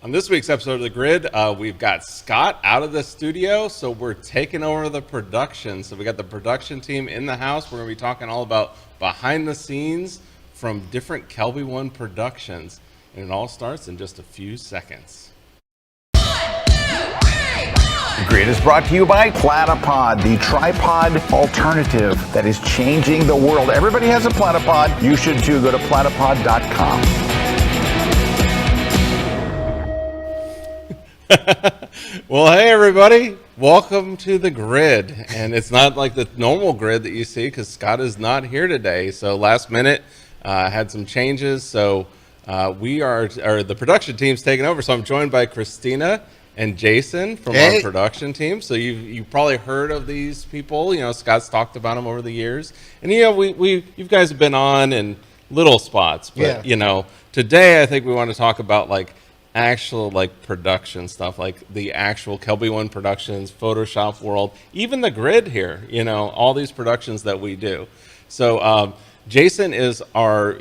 On this week's episode of The Grid, we've got Scott out of the studio, so we're taking over the production. So we got the production team in the house. We're going to be talking all about behind the scenes from different Kelby One productions. And it all starts in just a few seconds. The Grid is brought to you by Platypod, the tripod alternative that is changing the world. Everybody has a Platypod. You should too. Go to platypod.com. Well, hey everybody, welcome to The Grid. And it's not like the normal grid that you see because Scott is not here today. So last minute, had some changes. So the production team's taking over. So I'm joined by Christina and Jason from our production team. So you probably heard of these people. You know, Scott's talked about them over the years. And you know, you guys have been on in little spots. But you know, today I think we want to talk about like actual like production stuff, like the actual Kelby One Productions, Photoshop world, even The Grid here, you know, all these productions that we do. So Jason is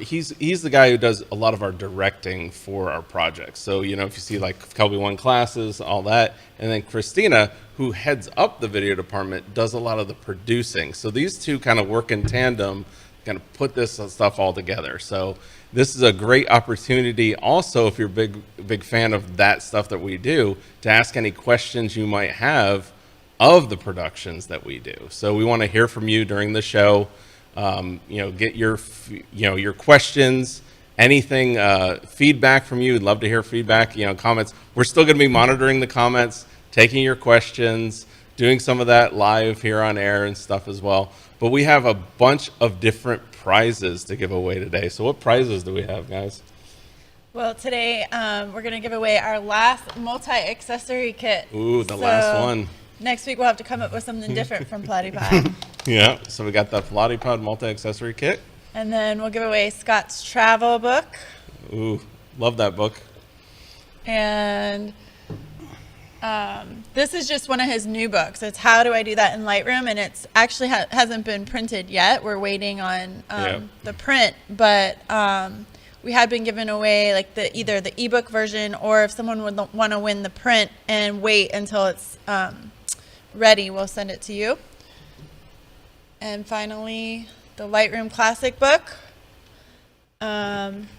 he's the guy who does a lot of our directing for our projects. So, you know, if you see like Kelby One classes, all that, and then Christina, who heads up the video department, does a lot of the producing. So these two kind of work in tandem, kind of put this stuff all together. So this is a great opportunity also, if you're a big fan of that stuff that we do, to ask any questions you might have of the productions that we do. So we want to hear from you during the show. You know, get your questions, anything, feedback from you. We'd love to hear feedback, you know, comments. We're still going to be monitoring the comments, taking your questions, doing some of that live here on air and stuff as well. But we have a bunch of different prizes to give away today. So what prizes do we have, guys? Well, today we're going to give away our last multi-accessory kit. Ooh, the last one. Next week we'll have to come up with something different from Platypod. Yeah, so we got the Platypod multi-accessory kit. And then we'll give away Scott's travel book. Ooh, love that book. And this is just one of his new books. It's How Do I Do That in Lightroom, and it's actually hasn't been printed yet. We're waiting on the print, but we had been giving away like either the ebook version, or if someone would want to win the print and wait until it's ready, we'll send it to you. And finally, the Lightroom Classic book.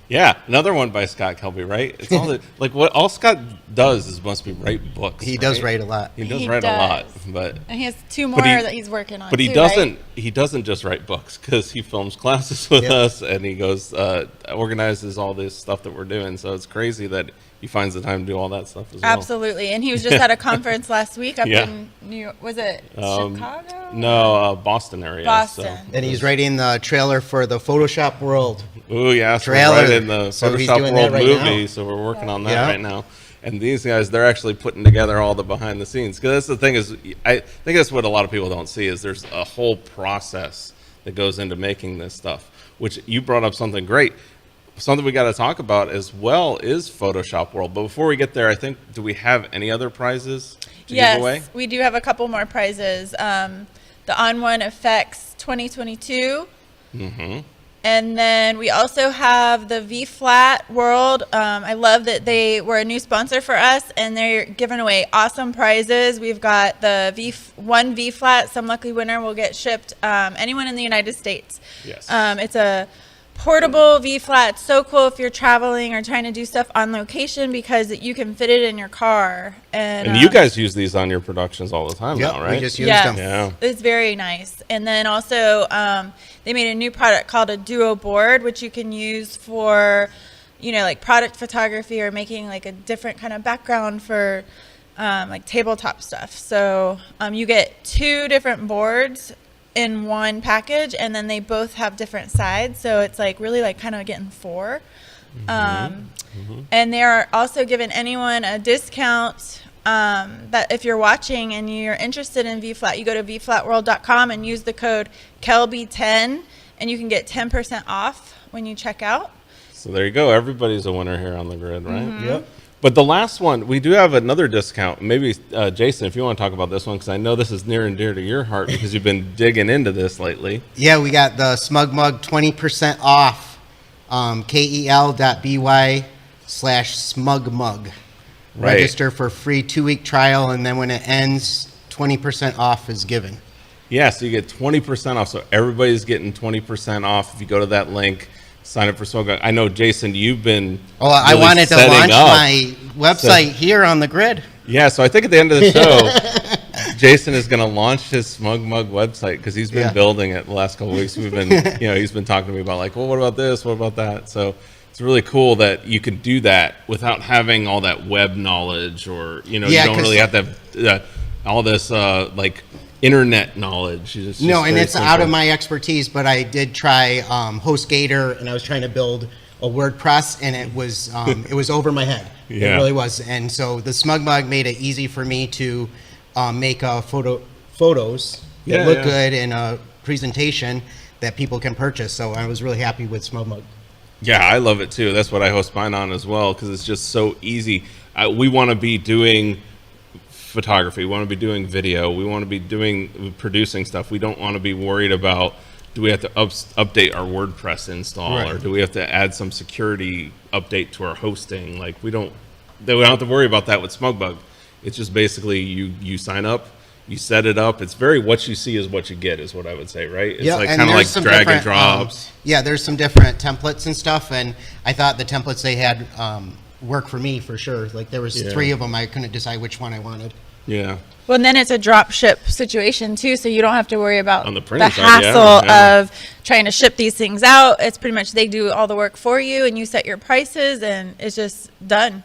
Yeah, another one by Scott Kelby, right? It's all like what all Scott does must be write books. He does write a lot. He does write a lot, but and he has two more that he's working on. But he too, doesn't. Right? He doesn't just write books, because he films classes with us, and he goes organizes all this stuff that we're doing. So it's crazy that he finds the time to do all that stuff as well. Absolutely, and he was just at a conference last week up in New York. Was it Chicago? No, Boston area. Boston. So. And he's writing the trailer for the Photoshop World. Oh yeah, so trailer. We're right in the Photoshop World movie, now. So we're working on that right now. And these guys, they're actually putting together all the behind the scenes. Because that's the thing is, I think that's what a lot of people don't see, is there's a whole process that goes into making this stuff, which you brought up something great. Something we got to talk about as well is Photoshop World. But before we get there, I think, do we have any other prizes to give away? Yes, we do have a couple more prizes. The On One Effects 2022. Mm-hmm. And then we also have the V-Flat World. I love that they were a new sponsor for us, and they're giving away awesome prizes. We've got the one V-Flat. Some lucky winner will get shipped anyone in the United States. Yes. It's a portable V-Flat. So cool if you're traveling or trying to do stuff on location, because you can fit it in your car. And you guys use these on your productions all the time now, right? We just used them. Yeah. It's very nice. And then also they made a new product called a Duo Board, which you can use for, you know, like product photography or making like a different kind of background for like tabletop stuff. So you get two different boards in one package, and then they both have different sides, so it's like really like kind of getting four. And they are also giving anyone a discount that if you're watching and you're interested in V-Flat, you go to vflatworld.com and use the code KELBY10, and you can get 10% off when you check out. So there you go. Everybody's a winner here on The Grid, right? Mm-hmm. Yep. But the last one, we do have another discount. Maybe, Jason, if you want to talk about this one, because I know this is near and dear to your heart because you've been digging into this lately. Yeah, we got the Smug Mug 20% off, kel.by/smugmug. Right. register for free 2-week trial, and then when it ends, 20% off is given. Yeah, so you get 20% off. So everybody's getting 20% off if you go to that link, sign up for Smug. I know, Jason, you've been I really wanted to setting launch up. my website here on the grid. Yeah, so I think at the end of the show, Jason is going to launch his Smug Mug website because he's been building it the last couple of weeks. We've been, he's been talking to me about like, well, what about this? What about that? So it's really cool that you can do that without having all that web knowledge, or you don't really have to have all this like internet knowledge. It's just No, and very it's simple. out of my expertise, but I did try HostGator, and I was trying to build a WordPress, and it was over my head. Yeah. It really was. And so the Smug Mug made it easy for me to make photos that look good in a presentation that people can purchase. So I was really happy with Smug Mug. Yeah, I love it too. That's what I host mine on as well, because it's just so easy. We want to be doing photography. We want to be doing video. We want to be producing stuff. We don't want to be worried about, do we have to update our WordPress install, or do we have to add some security update to our hosting? Like we don't have to worry about that with SmugBug. It's just basically you sign up, you set it up. It's very what you see is what you get, is what I would say, right? It's like kind of like drag and drops. There's some different templates and stuff, and I thought the templates they had work for me for sure. Like there was 3 of them. I couldn't decide which one I wanted. Yeah. Well, and then it's a drop ship situation too, so you don't have to worry about On the the printing side, hassle of trying to ship these things out. It's pretty much they do all the work for you, and you set your prices, and it's just done.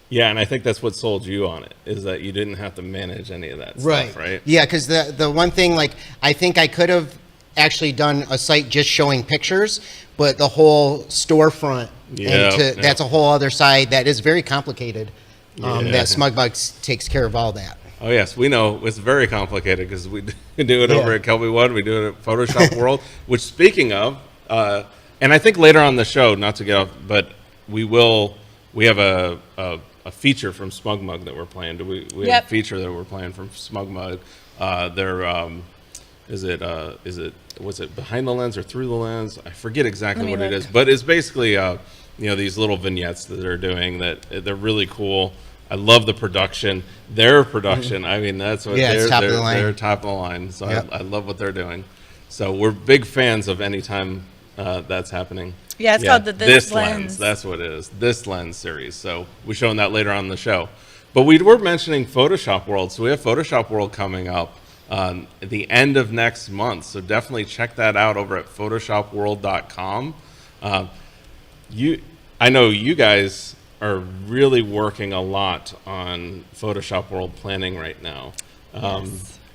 Yeah, and I think that's what sold you on it, is that you didn't have to manage any of that stuff, right? Yeah, because the one thing, like, I think I could have actually done a site just showing pictures, but the whole storefront, that's a whole other side that is very complicated. That SmugBug takes care of all that. Oh yes, we know it's very complicated because we do it over at Kelby One. We do it at Photoshop World. Which, speaking of, and I think later on in the show, not to get off, but we have a feature from SmugMug that we're playing. We have a feature that we're playing from SmugMug. Was it behind the lens or through the lens? I forget exactly what it is, but it's basically these little vignettes that they're doing that they're really cool. I love the production. Their production, I mean, that's what it's top of the line. They're top of the line. So I love what they're doing. So we're big fans of any time that's happening. Yeah, it's called the This Lens. That's what it is. This Lens series. So we're showing that later on in the show. But we were mentioning Photoshop World. So we have Photoshop World coming up at the end of next month. So definitely check that out over at photoshopworld.com. I know you guys are really working a lot on Photoshop World planning right now.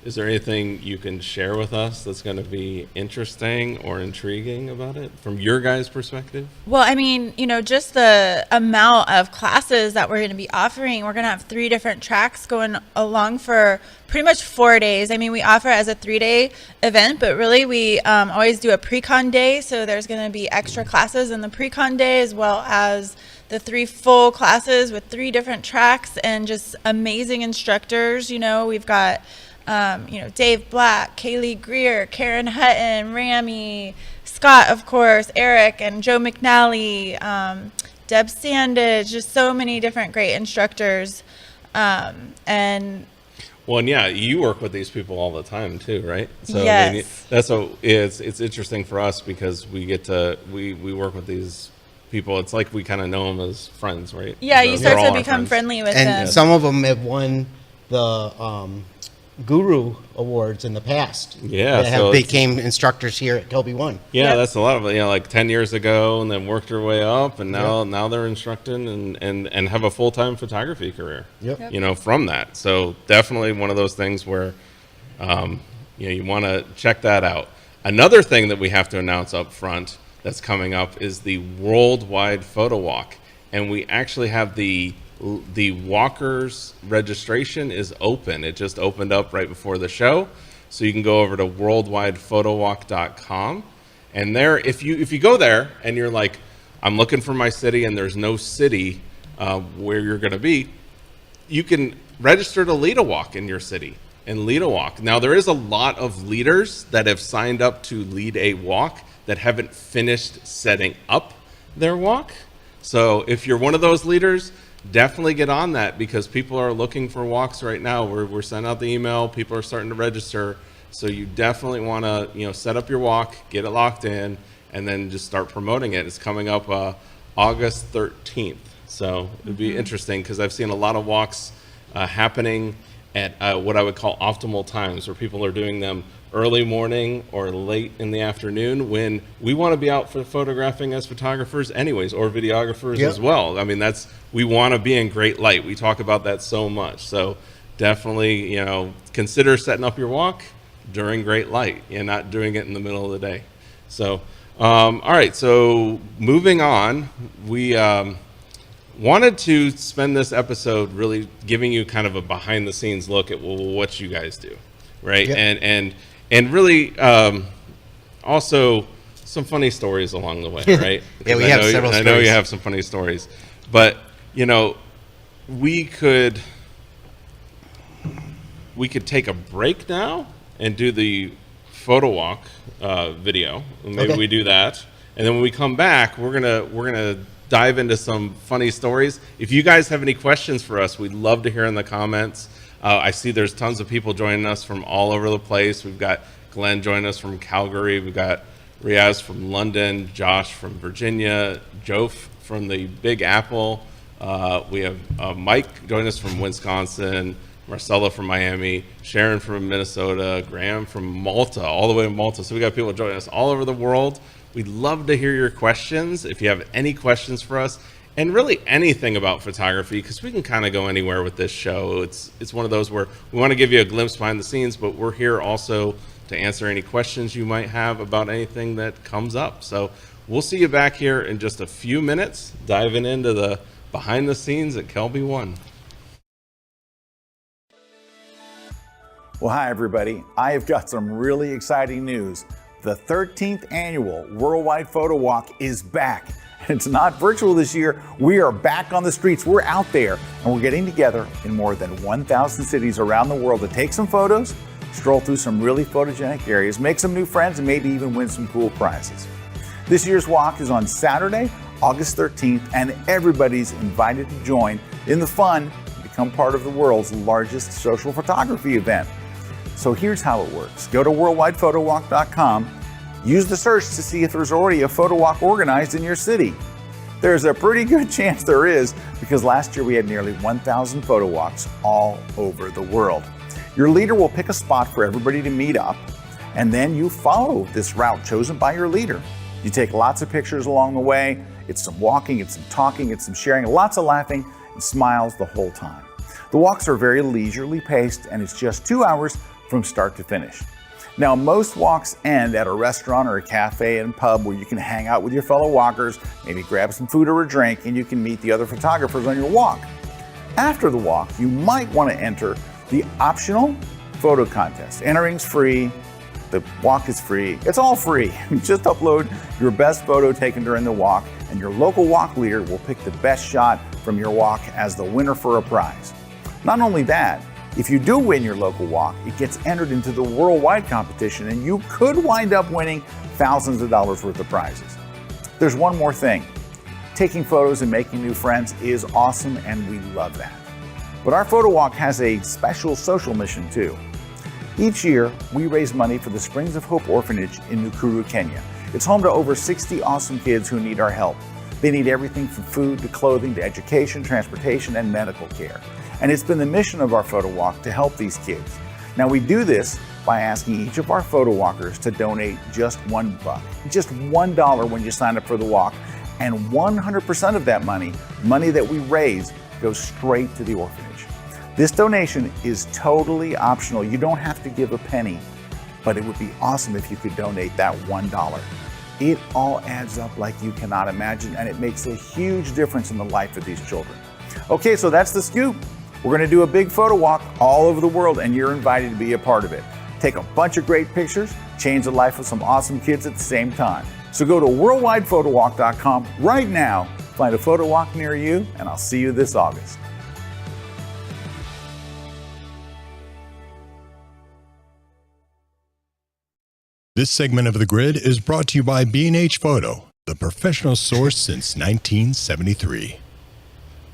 Is there anything you can share with us that's going to be interesting or intriguing about it from your guys' perspective? Well, I mean, just the amount of classes that we're going to be offering. We're going to have 3 different tracks going along for pretty much 4 days. I mean, we offer it as a 3-day event, but really we always do a pre-con day. So there's going to be extra classes in the pre-con day, as well as the 3 full classes with 3 different tracks and just amazing instructors. We've got Dave Black, Kaylee Greer, Karen Hutton, Rami, Scott, of course, Erik, and Joe McNally, Deb Sandage, just so many different great instructors. You work with these people all the time too, right? So yes. It's interesting for us because we get to we work with these people. It's like we kind of know them as friends, right? Yeah, so you start to become friendly with them. And some of them have won the Guru Awards in the past. Yeah, that became instructors here at Kelby One. Yeah, that's a lot of it. Like 10 years ago, and then worked their way up, and now they're instructing and have a full-time photography career. From that. So definitely one of those things where you want to check that out. Another thing that we have to announce up front that's coming up is the Worldwide Photo Walk, and we actually have the walkers registration is open. It just opened up right before the show, so you can go over to worldwidephotowalk.com, and there, if you go there and you're like, I'm looking for my city and there's no city where you're going to be, you can register to lead a walk in your city and lead a walk. Now there is a lot of leaders that have signed up to lead a walk that haven't finished setting up their walk. So if you're one of those leaders, definitely get on that, because people are looking for walks right now. We're sending out the email. People are starting to register. So you definitely want to, set up your walk, get it locked in, and then just start promoting it. It's coming up August 13th. So it'd be interesting, because I've seen a lot of walks happening at what I would call optimal times, where people are doing them early morning or late in the afternoon, when we want to be out for photographing as photographers anyways, or videographers as well. I mean, we want to be in great light. We talk about that so much. So definitely, consider setting up your walk during great light and not doing it in the middle of the day. So, all right. So moving on, we wanted to spend this episode really giving you kind of a behind the scenes look at what you guys do, right? Yep. And really also some funny stories along the way, right? Yeah, we have several stories. I know you have some funny stories, but we could take a break now and do the photo walk video. Maybe we do that, and then when we come back, we're gonna dive into some funny stories. If you guys have any questions for us, we'd love to hear in the comments. I see there's tons of people joining us from all over the place. We've got Glenn joining us from Calgary. We've got Riaz from London, Josh from Virginia, Joe from the Big Apple. We have Mike joining us from Wisconsin, Marcella from Miami, Sharon from Minnesota, Graham from Malta, all the way to Malta. So we got people joining us all over the world. We'd love to hear your questions. If you have any questions for us, and really anything about photography, because we can kind of go anywhere with this show. It's one of those where we want to give you a glimpse behind the scenes, but we're here also to answer any questions you might have about anything that comes up. So we'll see you back here in just a few minutes, diving into the behind the scenes at Kelby One. Well, hi, everybody. I have got some really exciting news. The 13th annual Worldwide Photo Walk is back. It's not virtual this year. We are back on the streets. We're out there, and we're getting together in more than 1,000 cities around the world to take some photos, stroll through some really photogenic areas, make some new friends, and maybe even win some cool prizes. This year's walk is on Saturday, August 13th, and everybody's invited to join in the fun and become part of the world's largest social photography event. So here's how it works. Go to worldwidephotowalk.com. Use the search to see if there's already a photo walk organized in your city. There's a pretty good chance there is, because last year we had nearly 1,000 photo walks all over the world. Your leader will pick a spot for everybody to meet up, and then you follow this route chosen by your leader. You take lots of pictures along the way. It's some walking, it's some talking, it's some sharing, lots of laughing and smiles the whole time. The walks are very leisurely paced, and it's just 2 hours from start to finish. Now, most walks end at a restaurant or a cafe and pub where you can hang out with your fellow walkers, maybe grab some food or a drink, and you can meet the other photographers on your walk. After the walk, you might want to enter the optional photo contest. Entering's free, the walk is free, it's all free. Just upload your best photo taken during the walk, and your local walk leader will pick the best shot from your walk as the winner for a prize. Not only that, if you do win your local walk, it gets entered into the worldwide competition, and you could wind up winning thousands of dollars worth of prizes. There's one more thing. Taking photos and making new friends is awesome, and we love that. But our photo walk has a special social mission too. Each year, we raise money for the Springs of Hope Orphanage in Nakuru, Kenya. It's home to over 60 awesome kids who need our help. They need everything from food to clothing to education, transportation, and medical care. And it's been the mission of our photo walk to help these kids. Now, we do this by asking each of our photo walkers to donate just $1, just $1 when you sign up for the walk, and 100% of that money that we raise, goes straight to the orphanage. This donation is totally optional. You don't have to give a penny, but it would be awesome if you could donate that $1. It all adds up like you cannot imagine, and it makes a huge difference in the life of these children. Okay, so that's the scoop. We're going to do a big photo walk all over the world, and you're invited to be a part of it. Take a bunch of great pictures, change the life of some awesome kids at the same time. So go to worldwidephotowalk.com right now, find a photo walk near you, and I'll see you this August. This segment of The Grid is brought to you by B&H Photo, the professional source since 1973.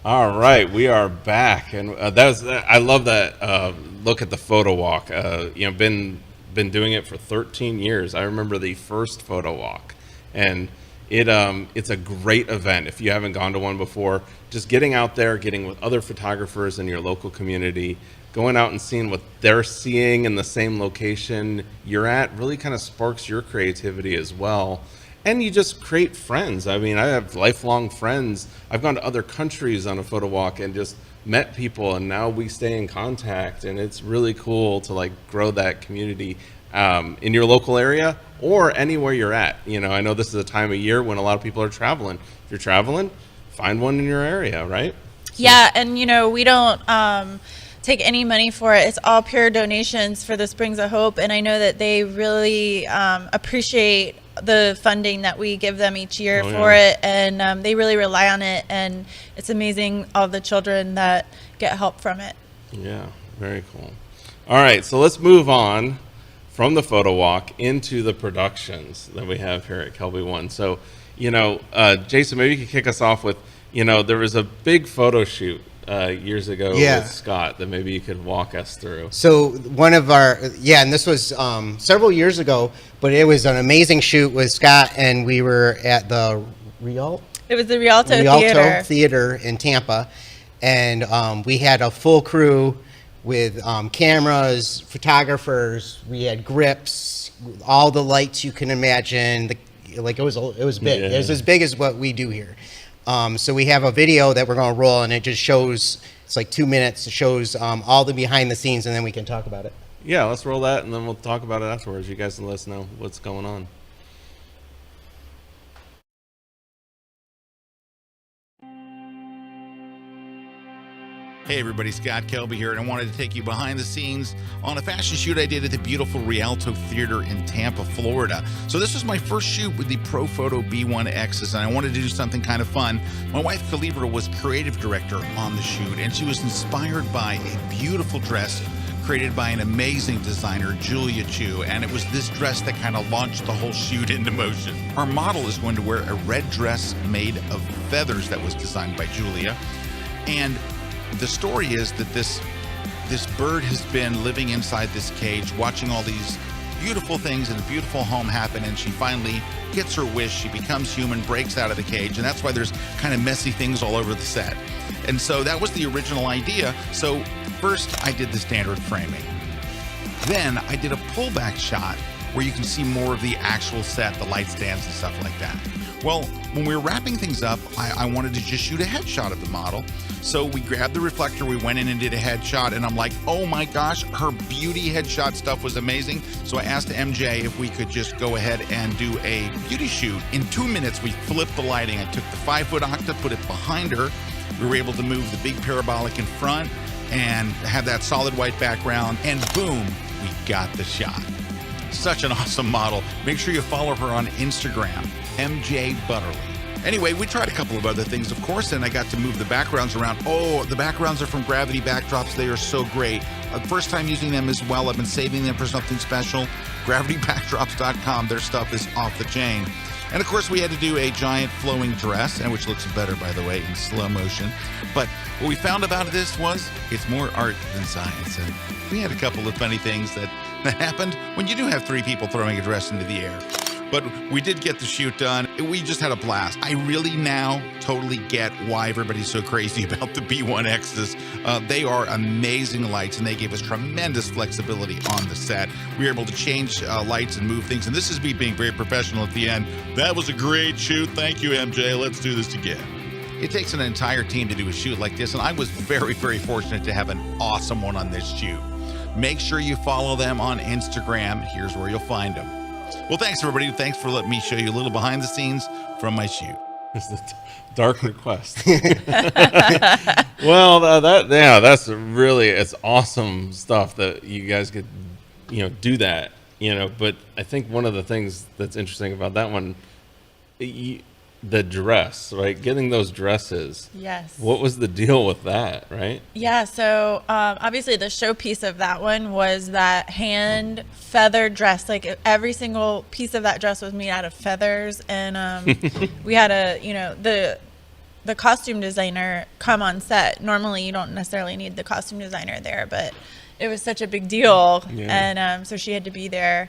All right, we are back, and I love that look at the photo walk. Been doing it for 13 years. I remember the first photo walk, and it's a great event. If you haven't gone to one before, just getting out there, getting with other photographers in your local community, going out and seeing what they're seeing in the same location you're at really kind of sparks your creativity as well. And you just create friends. I mean, I have lifelong friends. I've gone to other countries on a photo walk and just met people, and now we stay in contact. And it's really cool to like grow that community in your local area or anywhere you're at. I know this is a time of year when a lot of people are traveling. If you're traveling, find one in your area, right? Yeah, and we don't take any money for it. It's all pure donations for the Springs of Hope, and I know that they really appreciate the funding that we give them each year for it, and they really rely on it, and it's amazing all the children that get help from it. Yeah, very cool. All right, so let's move on from the photo walk into the productions that we have here at Kelby One. So, Jason, maybe you could kick us off with, there was a big photo shoot years ago with Scott that maybe you could walk us through. So one of our, and this was several years ago, but it was an amazing shoot with Scott, and we were at the Rialto? It was the Rialto Theater in Tampa, and we had a full crew with cameras, photographers. We had grips, all the lights you can imagine. It was big. Yeah. It was as big as what we do here. So we have a video that we're going to roll, and it just shows, it's like 2 minutes. It shows all the behind the scenes, and then we can talk about it. Yeah, let's roll that, and then we'll talk about it afterwards. You guys can let us know what's going on. Hey everybody, Scott Kelby here, and I wanted to take you behind the scenes on a fashion shoot I did at the beautiful Rialto Theater in Tampa, Florida. So this was my first shoot with the Profoto B1Xs, and I wanted to do something kind of fun. My wife, Calibra, was creative director on the shoot, and she was inspired by a beautiful dress created by an amazing designer, Julia Chu, and it was this dress that kind of launched the whole shoot into motion. Our model is going to wear a red dress made of feathers that was designed by Julia, and the story is that this bird has been living inside this cage, watching all these beautiful things in a beautiful home happen, and she finally gets her wish. She becomes human, breaks out of the cage, and that's why there's kind of messy things all over the set. And so that was the original idea. So first I did the standard framing. Then I did a pullback shot where you can see more of the actual set, the light stands and stuff like that. Well, when we were wrapping things up, I wanted to just shoot a headshot of the model. So we grabbed the reflector, we went in and did a headshot, and I'm like, oh my gosh, her beauty headshot stuff was amazing. So I asked MJ if we could just go ahead and do a beauty shoot. In 2 minutes, we flipped the lighting. I took the 5-foot octa, put it behind her. We were able to move the big parabolic in front and have that solid white background, and boom, we got the shot. Such an awesome model. Make sure you follow her on Instagram, MJ Butterly. Anyway, we tried a couple of other things, of course, and I got to move the backgrounds around. Oh, the backgrounds are from Gravity Backdrops. They are so great. First time using them as well. I've been saving them for something special. GravityBackdrops.com. Their stuff is off the chain. And of course, we had to do a giant flowing dress, and which looks better, by the way, in slow motion. But what we found about this was it's more art than science. And we had a couple of funny things that happened when you do have 3 people throwing a dress into the air. But we did get the shoot done. We just had a blast. I really now totally get why everybody's so crazy about the B1Xs. They are amazing lights, and they gave us tremendous flexibility on the set. We were able to change lights and move things, and this is me being very professional at the end. That was a great shoot. Thank you, MJ. Let's do this again. It takes an entire team to do a shoot like this, and I was very, very fortunate to have an awesome one on this shoot. Make sure you follow them on Instagram. Here's where you'll find them. Well, thanks, everybody. Thanks for letting me show you a little behind the scenes from my shoot. It's the dark request. Well, that's really, it's awesome stuff that you guys could, do that, But I think one of the things that's interesting about that one, the dress, right? Getting those dresses. Yes. What was the deal with that, right? Yeah, so obviously the showpiece of that one was that hand feather dress. Like every single piece of that dress was made out of feathers, and we had the the costume designer come on set. Normally, you don't necessarily need the costume designer there, but it was such a big deal, and so she had to be there.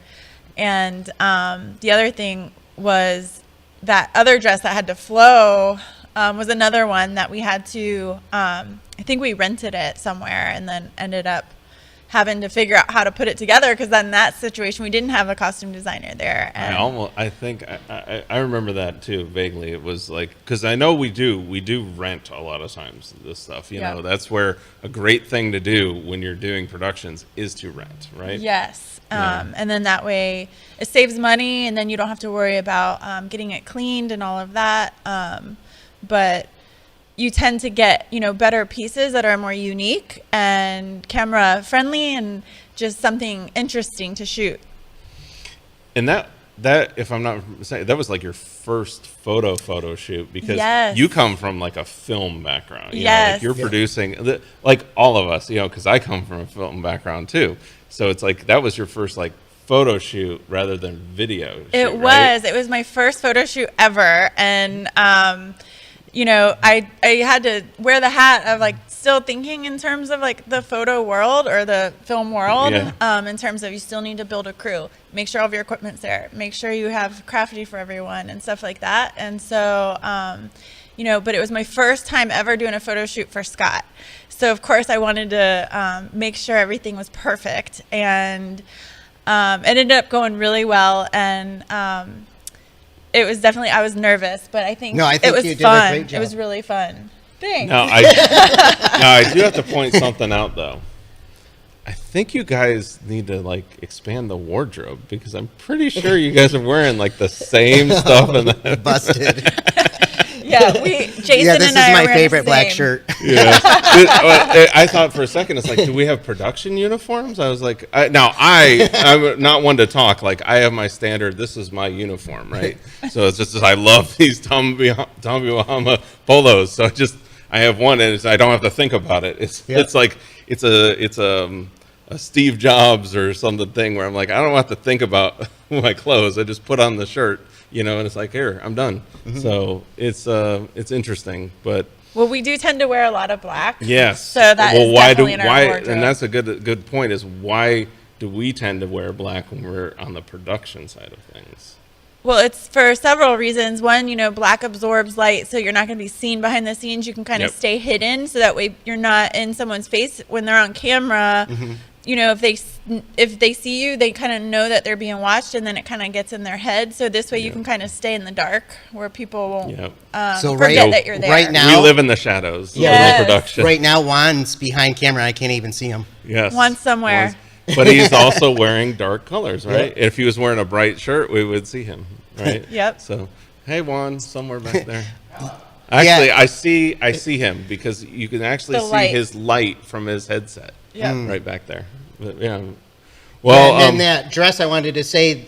And the other thing was that other dress that had to flow was another one that we had to, I think we rented it somewhere and then ended up having to figure out how to put it together, because then that situation, we didn't have a costume designer there. And I remember that too, vaguely. It was like, because I know we do rent a lot of times this stuff, you know, that's where a great thing to do when you're doing productions is to rent, right? Yes. And then that way it saves money, and then you don't have to worry about getting it cleaned and all of that. But you tend to get, you know, better pieces that are more unique and camera friendly and just something interesting to shoot. And that if I'm not mistaken, that was like your first photo shoot, because you come from like a film background. You know, like you're producing, like all of us, you know, because I come from a film background too. So it's like that was your first like photo shoot rather than video shoot, It was my first photo shoot ever, and you know, I had to wear the hat of like still thinking in terms of like the photo world or the film world, in terms of you still need to build a crew, make sure all of your equipment's there, make sure you have crafty for everyone and stuff like that. And so, you know, but it was my first time ever doing a photo shoot for Scott. So of course I wanted to make sure everything was perfect, and it ended up going really well. And it was definitely, I was nervous, but I think it was fun. It was really fun. Thanks. Now I do have to point something out though. I think you guys need to like expand the wardrobe, because I'm pretty sure you guys are wearing like the same stuff in the Busted. Jason this and I is my favorite black shirt. I thought for a second, it's like, do we have production uniforms? I was like, I'm not one to talk. Like, I have my standard, this is my uniform, right? So it's just, I love these Tommy Bahama polos. So I have one, and I don't have to think about it. It's like, it's a Steve Jobs or something where I'm like, I don't have to think about my clothes. I just put on the shirt. You know, and it's like, here, I'm done. So it's interesting, but we do tend to wear a lot of black. Yes. So that is definitely in our wardrobe. And that's a good point, is why do we tend to wear black when we're on the production side of things? Well, it's for several reasons. One, you know, black absorbs light, so you're not going to be seen behind the scenes. You can kind of stay hidden, so that way you're not in someone's face when they're on camera. You know, if they see you, they kind of know that they're being watched, and then it kind of gets in their head. So this way you can kind of stay in the dark, where people won't forget that you're there. Right now, we live in the shadows of production. Right now, Juan's behind camera. I can't even see him. Yes. Juan's somewhere. But he's also wearing dark colors, right? If he was wearing a bright shirt, we would see him, right? So, hey, Juan, somewhere back there. Actually, I see him, because you can actually see his light from his headset. Right back there. But, well, and then that dress, I wanted to say,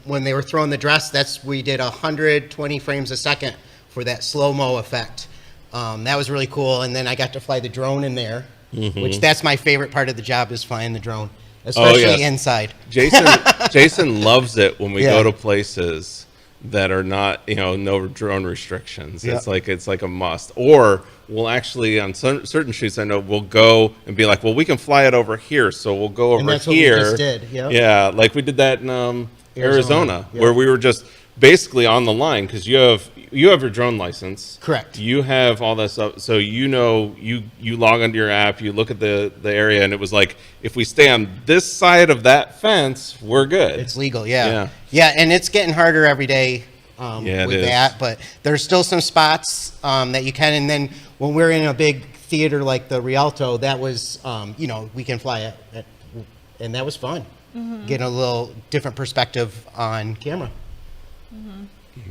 when they were throwing the dress, we did 120 frames a second for that slow-mo effect. That was really cool. And then I got to fly the drone in there, which that's my favorite part of the job, is flying the drone, especially inside. Jason loves it when we go to places that are not, you know, no drone restrictions. It's like a must. Or we'll actually, on certain shoots, I know we'll go and be like, well, we can fly it over here, so we'll go over that's here. What we just did. Yeah, like we did that in Arizona, where we were just basically on the line, because you have your drone license. Correct. You have all that stuff, so you know, you log onto your app, you look at the area, and it was like, if we stay on this side of that fence, we're good. It's legal. Yeah, and it's getting harder every day with that, but there's still some spots that you can. And then when we're in a big theater like the Rialto, that was you know, we can fly it, and that was fun. Getting a little different perspective on camera.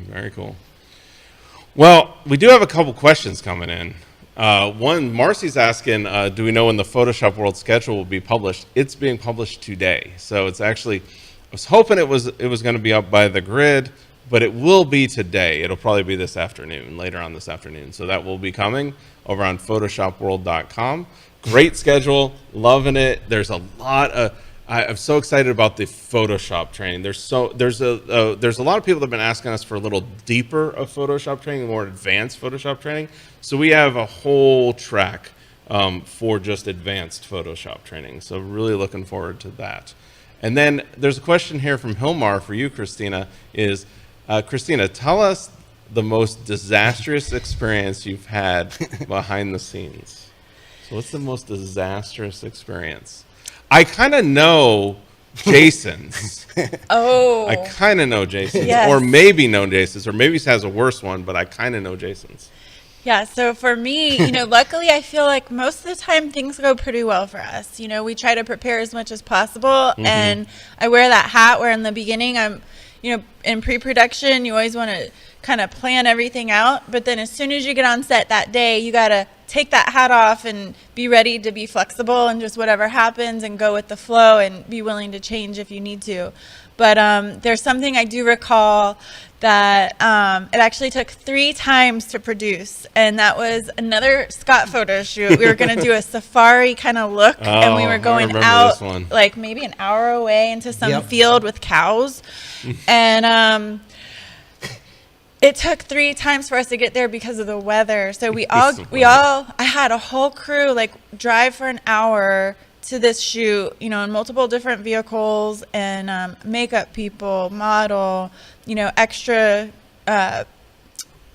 Very cool. Well, we do have a couple questions coming in. One, Marcy's asking, do we know when the Photoshop World schedule will be published? It's being published today. So it's actually, I was hoping it was going to be up by the grid, but it will be today. It'll probably be this afternoon, later on this afternoon. So that will be coming over on photoshopworld.com. Great schedule, loving it. There's a lot of, I'm so excited about the Photoshop training. There's a lot of people that have been asking us for a little deeper of Photoshop training, more advanced Photoshop training. So we have a whole track for just advanced Photoshop training. So really looking forward to that. And then there's a question here from Hilmar for you, Christina. Christina, tell us the most disastrous experience you've had behind the scenes. So what's the most disastrous experience? I kind of know Jason's. Oh. I kind of know Jason's. Yes. Or maybe know Jason's. Or maybe he has a worse one, but I kind of know Jason's. Yeah, so for me, luckily I feel like most of the time things go pretty well for us. We try to prepare as much as possible, and I wear that hat where in the beginning I'm, in pre-production, you always want to kind of plan everything out, but then as soon as you get on set that day, you got to take that hat off and be ready to be flexible and just whatever happens and go with the flow and be willing to change if you need to. But there's something I do recall that it actually took 3 times to produce, and that was another Scott photo shoot. We were going to do a safari kind of look, and we were going out like maybe an hour away into some field with cows, and it took 3 times for us to get there because of the weather. So I had a whole crew like drive for an hour to this shoot, in multiple different vehicles, and makeup people, model, extra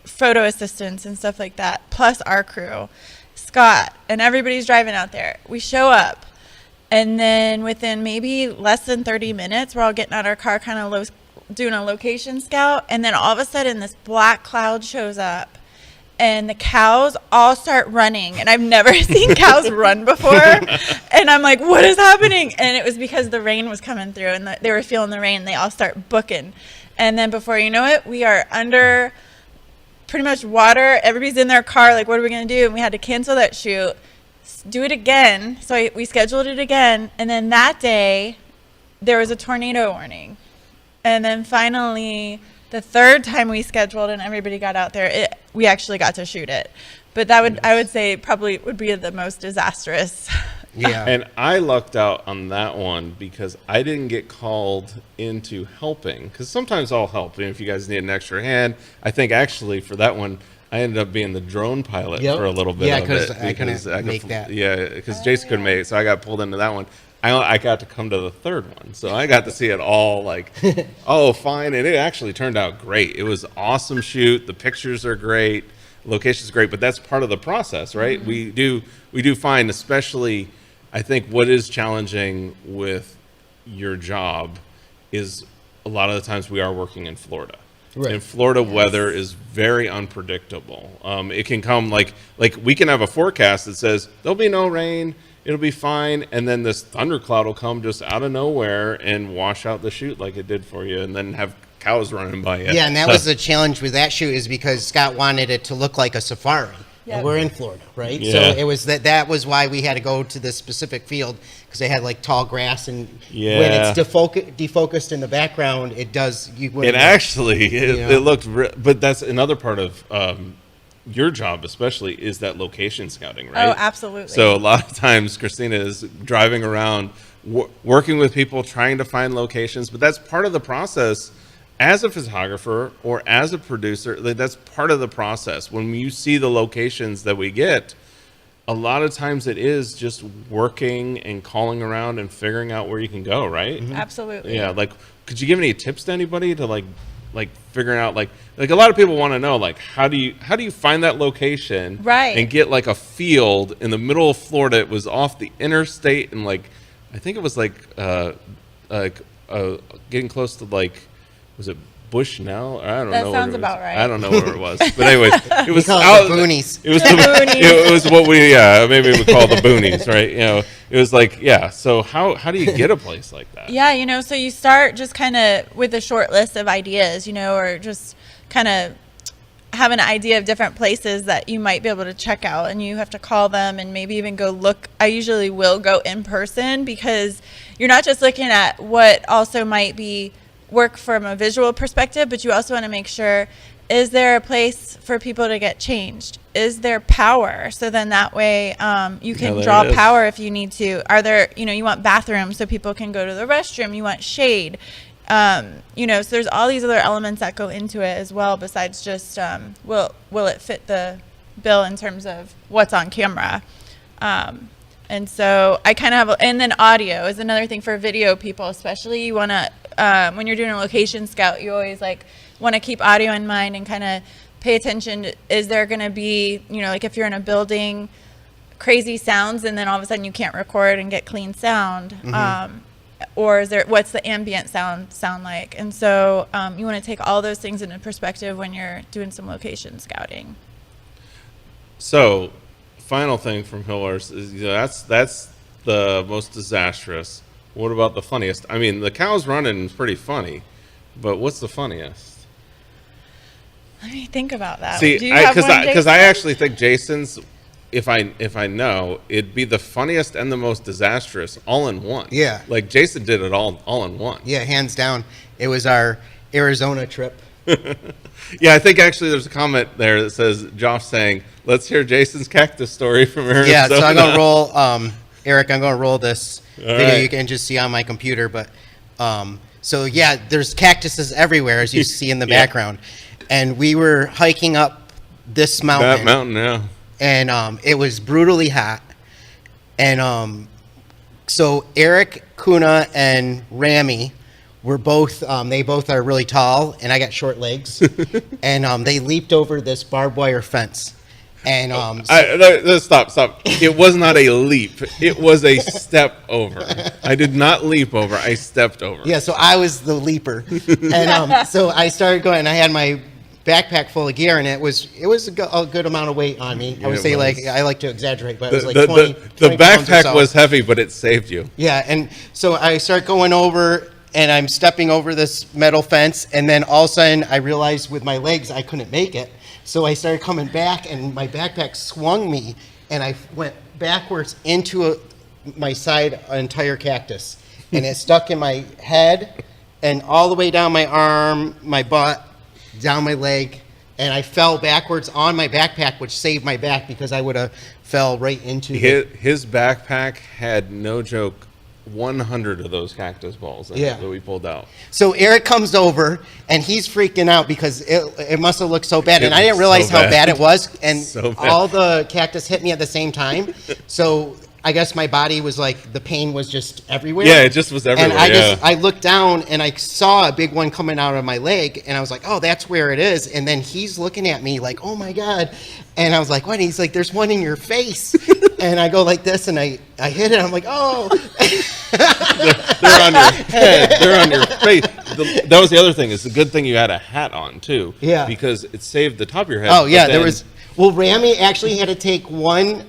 photo assistants and stuff like that, plus our crew, Scott, and everybody's driving out there. We show up, and then within maybe less than 30 minutes, we're all getting out of our car, kind of doing a location scout, and then all of a sudden this black cloud shows up. And the cows all start running. And I've never seen cows run before. And I'm like, what is happening? And it was because the rain was coming through and they were feeling the rain. They all start booking. And then before you know it, we are under pretty much water. Everybody's in their car, like, what are we going to do? And we had to cancel that shoot, do it again. So we scheduled it again. And then that day, there was a tornado warning. And then finally, the 3rd time we scheduled and everybody got out there, we actually got to shoot it. But that I would say probably would be the most disastrous. Yeah. And I lucked out on that one because I didn't get called into helping. Because sometimes I'll help if you guys need an extra hand. I think actually for that one, I ended up being the drone pilot for a little bit. Yeah, because I couldn't make that. Yeah, because Jason couldn't make it, so I got pulled into that one. I got to come to the 3rd one, so I got to see it all like, oh, fine, and it actually turned out great. It was an awesome shoot. The pictures are great, location's great, but that's part of the process, right? Mm-hmm. We do find, especially, I think what is challenging with your job is a lot of the times we are working in Florida. Right. And Florida weather is very unpredictable. It can come like we can have a forecast that says there'll be no rain. It'll be fine, and then this thundercloud will come just out of nowhere and wash out the shoot like it did for you, and then have cows running by you. Yeah, and that was the challenge with that shoot, is because Scott wanted it to look like a safari. Yep. And we're in Florida, right? Yeah. So it was that was why we had to go to this specific field, because they had like tall grass, and when it's defocused in the background, it does. It looked, but that's another part of your job especially is that location scouting, right? Oh, absolutely. So a lot of times Christina is driving around working with people trying to find locations, but that's part of the process as a photographer or as a producer. That's part of the process. When you see the locations that we get, a lot of times it is just working and calling around and figuring out where you can go, right? Mm-hmm. Absolutely. Yeah, like could you give any tips to anybody to like figuring out like a lot of people want to know like how do you find that location, right, and get like a field in the middle of Florida. It was off the interstate, and like I think it was getting close to like, was it Bushnell? I don't know. That sounds about right. I don't know where it was, but anyways, it was out the boonies. It was it was what we maybe we call the boonies, right? It was like So how do you get a place like that? Yeah, so you start just kind of with a short list of ideas, or just kind of have an idea of different places that you might be able to check out, and you have to call them and maybe even go look. I usually will go in person, because you're not just looking at what also might be work from a visual perspective, but you also want to make sure is there a place for people to get changed? Is there power? So then that way you can draw power if you need to. Are there, you want bathrooms so people can go to the restroom. You want shade. So there's all these other elements that go into it as well besides just will it fit the bill in terms of what's on camera. And so I kind of have, and then audio is another thing for video people, especially you want to, when you're doing a location scout, you always want to keep audio in mind and kind of pay attention. Is there going to be, like if you're in a building, crazy sounds and then all of a sudden you can't record and get clean sound? Or what's the ambient sound like? And so you want to take all those things into perspective when you're doing some location scouting. So, final thing from Hillers is that's the most disastrous. What about the funniest? I mean, the cows running is pretty funny, but what's the funniest? Let me think about that. See, do you have one, because I Jason? actually think Jason's, if I know, it'd be the funniest and the most disastrous all in one. Yeah. Like Jason did it all in one. Yeah, hands down. It was our Arizona trip. Yeah, I think actually there's a comment there that says Josh saying, "Let's hear Jason's cactus story from Arizona." Yeah, so I'm gonna roll, Eric. I'm gonna roll this video. right. You can just see on my computer, but so yeah, there's cactuses everywhere as you see in the Yeah. background, and we were hiking up this mountain. That mountain, yeah. And it was brutally hot. And so Erik, Kuna, and Rami were both, they both are really tall, and I got short legs. And they leaped over this barbed wire fence. And Stop. It was not a leap. It was a step over. I did not leap over. I stepped over. yeah, so I was the leaper. And so I started going, and I had my backpack full of gear, and it was a good amount of weight on me. I would say, I like to exaggerate, but it was like 20 the pounds or backpack so. was heavy, but it saved you. Yeah, and so I start going over, and I'm stepping over this metal fence, and then all of a sudden I realized with my legs I couldn't make it. So I started coming back, and my backpack swung me, and I went backwards into my side entire cactus. And it stuck in my head and all the way down my arm, my butt, down my leg, and I fell backwards on my backpack, which saved my back because I would have fell right into His backpack had, no joke, 100 of those cactus balls in it that we pulled out. So Erik comes over, and he's freaking out because it must have looked so bad. And I didn't looked realize so how bad. bad it was. And So bad. all the cactus hit me at the same time. So I guess my body was like, the pain was just everywhere. Yeah, it just was everywhere. And I looked down, and I saw a big one coming out of my leg, and I was like, oh, that's where it is. And then he's looking at me like, oh my God. And I was like, what? And he's like, there's one in your face. And I go like this, and I hit it. I'm like, oh. They're on your head. They're on your face. That was the other thing. It's a good thing you had a hat on, too. Yeah. Because it saved the top of your head. Oh, yeah. But There then- was, well, Rami actually had to take one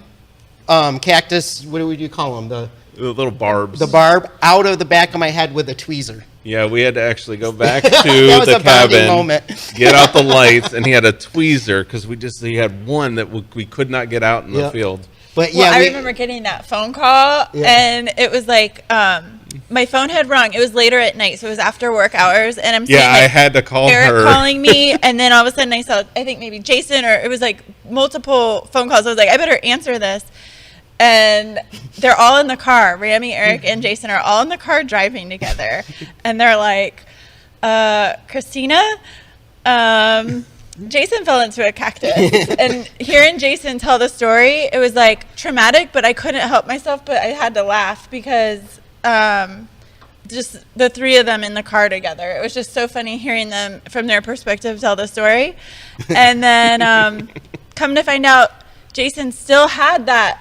cactus, what would you call them? The little barbs. The barb out of the back of my head with a tweezer. Yeah, we had to actually go back to That was the a bonding cabin, moment. get out the lights, and he had a tweezer because he had one that we could not get out in the Yep. field. But yeah, I remember getting that phone call, and it was like my phone had rung. It was later at night, so it was after work hours, and I'm seeing, Yeah, I had to call Erik her. calling me, and then all of a sudden I saw, I think maybe Jason, or it was like multiple phone calls. I was like, I better answer this. And they're all in the car. Rami, Erik, and Jason are all in the car driving together. And they're like, Christina, Jason fell into a cactus. And hearing Jason tell the story, it was like traumatic, but I couldn't help myself, but I had to laugh because just the three of them in the car together. It was just so funny hearing them from their perspective tell the story. And then come to find out, Jason still had that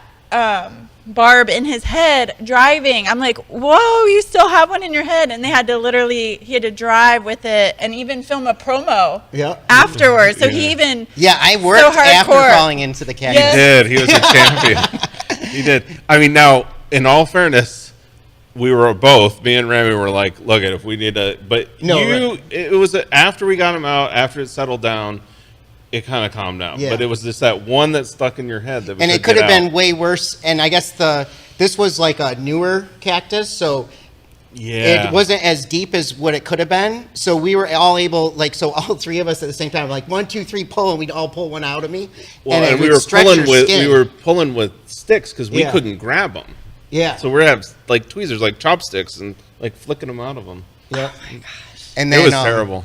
barb in his head driving. I'm like, whoa, you still have one in your head. And they had to he had to drive with it and even film a promo afterwards. So he even I worked after falling into the cactus. He did. He was a champion. He did. I mean, now, in all fairness, we were both, me and Rami were like, look, if we need to, but it was after we got him out, after it settled down, it kind of calmed down. Yeah. But it was just that one that stuck in your head. And it could have been way worse. And I guess this was like a newer cactus. So Yeah. It wasn't as deep as what it could have been. So we were all able, like, so all three of us at the same time, like 1, 2, 3, pull, and we'd all pull one out of me. Well, it and we would were stretch pulling your skin. we were pulling with sticks because we Yeah. couldn't grab them. Yeah. So we're have like tweezers, like chopsticks, and like flicking them out of them. Yeah. Oh my gosh. And then It was terrible.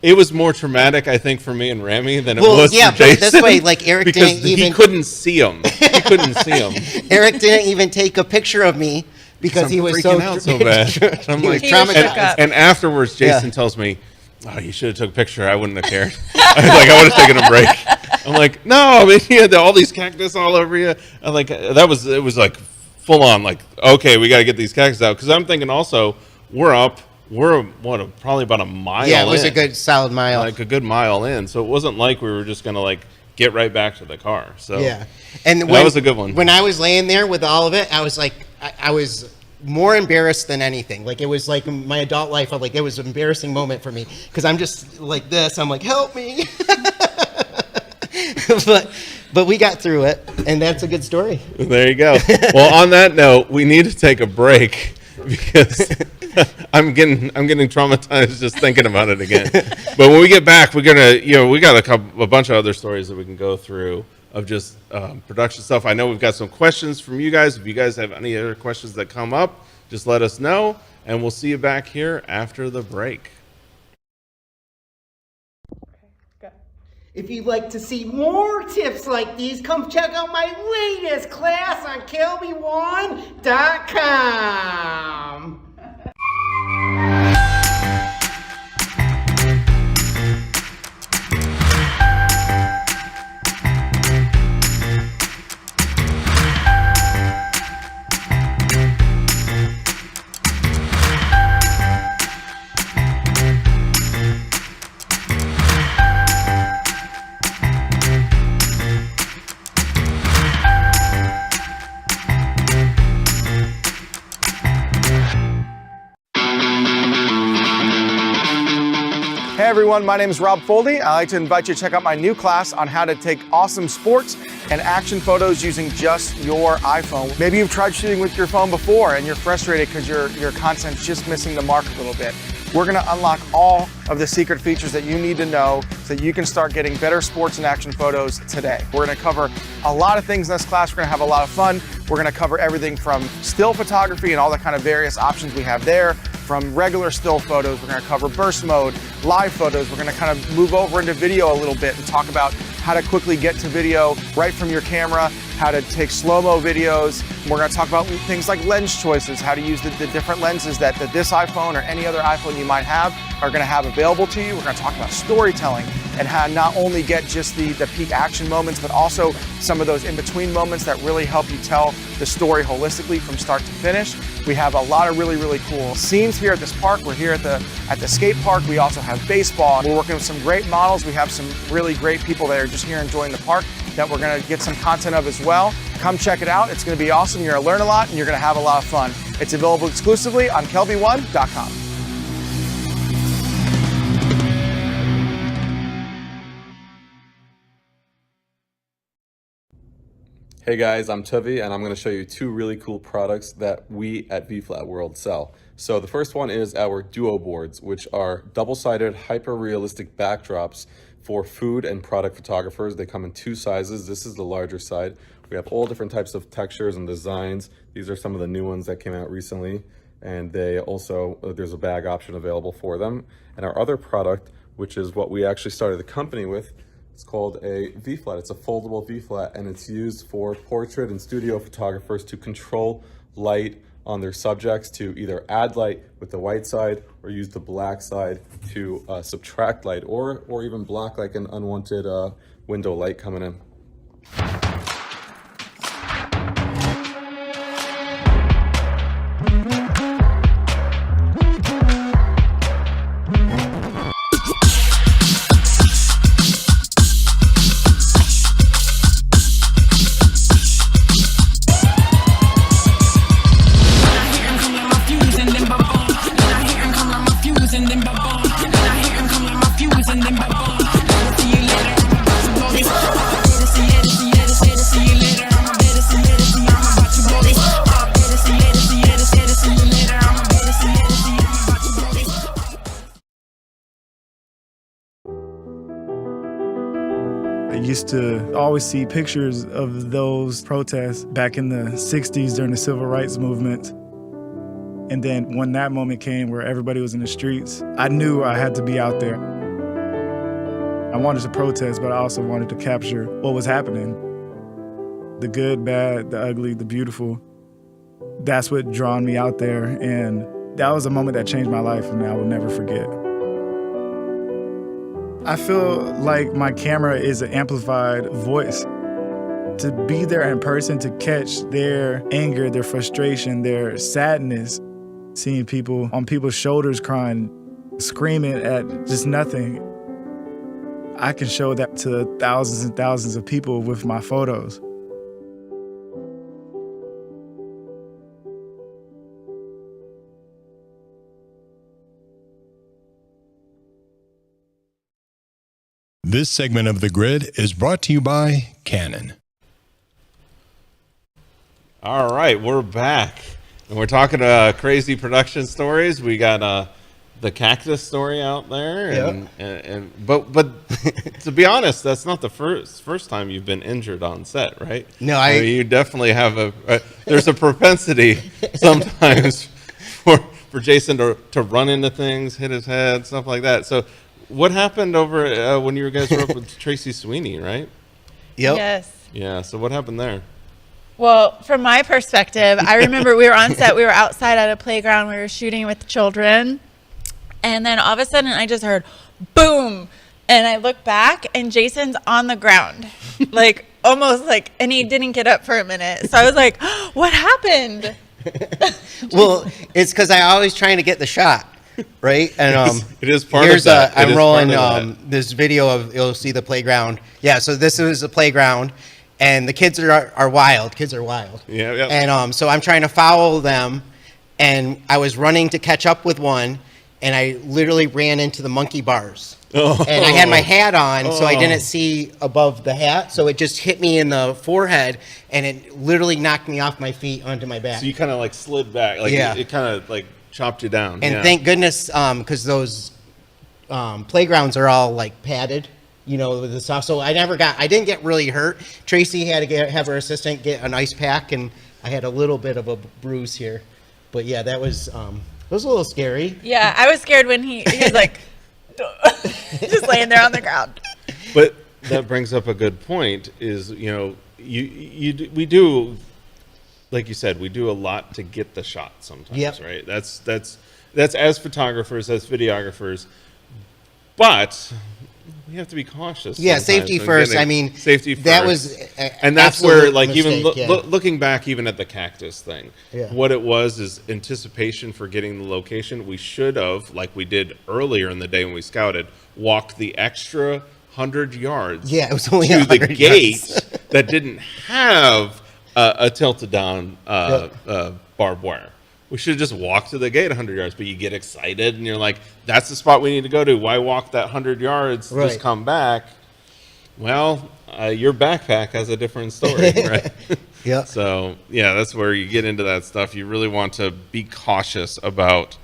It was more traumatic, I think, for me and Rami than it Well, was yeah, for Jason. but this way, like, Eric because didn't he even- couldn't see them. He couldn't see them. Eric didn't even take a picture of me because I'm he was freaking out so bad. I'm he was like, He was shook traumatized. up. and afterwards, Jason Yeah. tells me, "Oh, you should have took a picture. I wouldn't have cared. I would have taken a break." I'm like, "No, I mean, you had all these cactus all over you." I'm like, it was like full on. Like, okay, we got to get these cactus out because I'm thinking also we're probably about a mile. Yeah, it was a in, good solid mile. like a good mile in. So it wasn't like we were just gonna like get right back to the car. So Yeah, and that was a good one. When I was laying there with all of it, I was like, I was more embarrassed than anything. Like, it was like my adult life. Like, it was an embarrassing moment for me because I'm just like this. I'm like, help me. but we got through it, and that's a good story. There you go. Well, on that note, we need to take a break because I'm getting traumatized just thinking about it again. But when we get back, we're gonna, we got a bunch of other stories that we can go through of just production stuff. I know we've got some questions from you guys. If you guys have any other questions that come up, just let us know, and we'll see you back here after the break. If you'd like to see more tips like these, come check out my latest class on kelby1.com. Hey everyone, my name is Rob Foldy. I'd like to invite you to check out my new class on how to take awesome sports and action photos using just your iPhone. Maybe you've tried shooting with your phone before and you're frustrated because your content's just missing the mark a little bit. We're gonna unlock all of the secret features that you need to know so that you can start getting better sports and action photos today. We're gonna cover a lot of things in this class. We're gonna have a lot of fun. We're gonna cover everything from still photography and all the kind of various options we have there, from regular still photos. We're gonna cover burst mode, live photos. We're gonna kind of move over into video a little bit and talk about how to quickly get to video right from your camera, how to take slow-mo videos. And we're gonna talk about things like lens choices, how to use the different lenses that this iPhone or any other iPhone you might have are gonna have available to you. We're gonna talk about storytelling and how not only get just the peak action moments, but also some of those in-between moments that really help you tell the story holistically from start to finish. We have a lot of really, really cool scenes here at this park. We're here at the skate park. We also have baseball. We're working with some great models. We have some really great people that are just here enjoying the park that we're gonna get some content of as well. Come check it out. It's gonna be awesome. You're gonna learn a lot and you're gonna have a lot of fun. It's available exclusively on kelby1.com. Hey guys, I'm Tuvi and I'm going to show you two really cool products that we at VFlat World sell. So the first one is our Duo boards, which are double-sided hyper-realistic backdrops for food and product photographers. They come in two sizes. This is the larger side. We have all different types of textures and designs. These are some of the new ones that came out recently, and they also, there's a bag option available for them. And our other product, which is what we actually started the company with, it's called a V-flat. It's a foldable V-flat, and it's used for portrait and studio photographers to control light on their subjects, to either add light with the white side or use the black side to subtract light, or even block like an unwanted window light coming in. See you later. used to always see pictures of those protests back in the 60s during the civil rights movement. And then when that moment came where everybody was in the streets, I knew I had to be out there. I wanted to protest, but I also wanted to capture what was happening. The good, bad, the ugly, the beautiful. That's what drawn me out there. And that was a moment that changed my life and I will never forget. I feel like my camera is an amplified voice. To be there in person, to catch their anger, their frustration, their sadness, seeing people on people's shoulders crying, screaming at just nothing. I can show that to thousands and thousands of people with my photos. This segment of The Grid is brought to you by Canon. All right, we're back. And we're talking crazy production stories. We got the cactus story out there. But to be honest, that's not the first time you've been injured on set, right? No, I mean, you definitely have there's a propensity sometimes for Jason to run into things, hit his head, stuff like that. So what happened over when you guys were up with Tracy Sweeney, right? Yep. Yes. Yeah, so what happened there? Well, from my perspective, I remember we were on set. We were outside at a playground. We were shooting with children. And then all of a sudden, I just heard boom. And I looked back, and Jason's on the ground. Like, almost like, and he didn't get up for a minute. So I was like, oh, what happened? Well, it's because I always trying to get the shot, right? And it is part of that. I'm rolling this video of, you'll see the playground. Yeah, so this is a playground. And the kids are wild. Kids are wild. Yeah, yeah. And so I'm trying to follow them, and I was running to catch up with one, and I literally ran into the monkey bars. Oh. And I had my hat on, so I didn't see above the hat, so it just hit me in the forehead, and it literally knocked me off my feet onto my back. So you kind of like slid back. Like it kind of like chopped you down. And thank goodness, because those playgrounds are all like padded. You know, with the stuff. So I didn't get really hurt. Tracy had to have her assistant get an ice pack, and I had a little bit of a bruise here. But yeah, that was a little scary. Yeah, I was scared when he was like, just laying there on the ground. But that brings up a good point is, you know, we do, like you said, we do a lot to get the shot sometimes, right? That's as photographers, as videographers, but we have to be cautious. Yeah, safety first. I mean, safety first. That was and that's where, like, mistake, even looking back, even at the cactus thing, what it was is anticipation for getting the location. We should have, like we did earlier in the day when we scouted, walked the extra 100 yards. Yeah, it was only to the gate that didn't have a tilted down barbed wire. We should have just walked to the gate 100 yards, but you get excited and you're like, that's the spot we need to go to. Why walk that 100 yards, just come back? Well, your backpack has a different story, right? Yeah. So, yeah, that's where you get into that stuff. You really want to be cautious about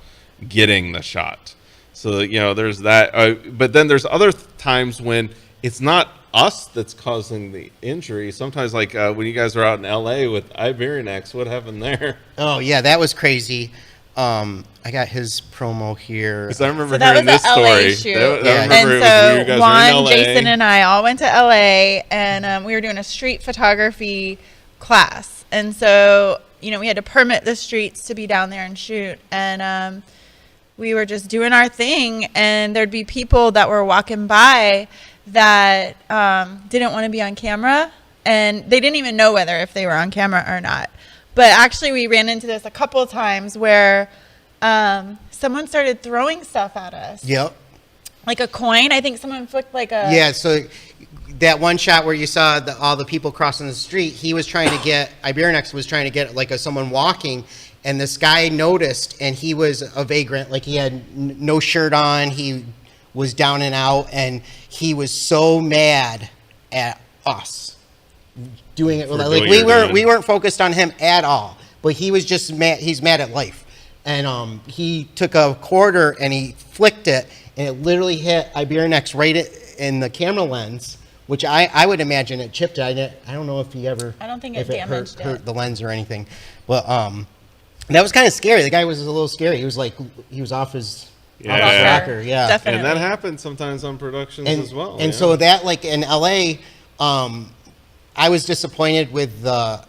getting the shot. So, you know, there's that. But then there's other times when it's not us that's causing the injury. Sometimes, like when you guys were out in LA with Iberionex, what happened there? Oh yeah, that was crazy. I got his promo here. Because I remember hearing this story. And so Juan, Jason, and I all went to LA, and we were doing a street photography class. And so, you know, we had to permit the streets to be down there and shoot. And we were just doing our thing, and there'd be people that were walking by that didn't want to be on camera, and they didn't even know whether if they were on camera or not. But actually, we ran into this a couple of times where someone started throwing stuff at us. Yep. Like a coin. I think someone flicked like a... Yeah, so that one shot where you saw all the people crossing the street, he was trying to get, Iberionex was trying to get like someone walking, and this guy noticed, and he was a vagrant, like he had no shirt on, he was down and out, and he was so mad at us doing it. Like we weren't focused on him at all, but he was just mad. He's mad at life, and he took a quarter and he flicked it, and it literally hit Iberionex right in the camera lens, which I would imagine it chipped it. I don't know if he ever. I don't think it if damaged hurt the lens or anything, but that was kind of scary. The guy was a little scary. He was like he was off his rocker. Yeah, definitely. And that happens sometimes on productions as well. And so that, like in LA, I was disappointed with the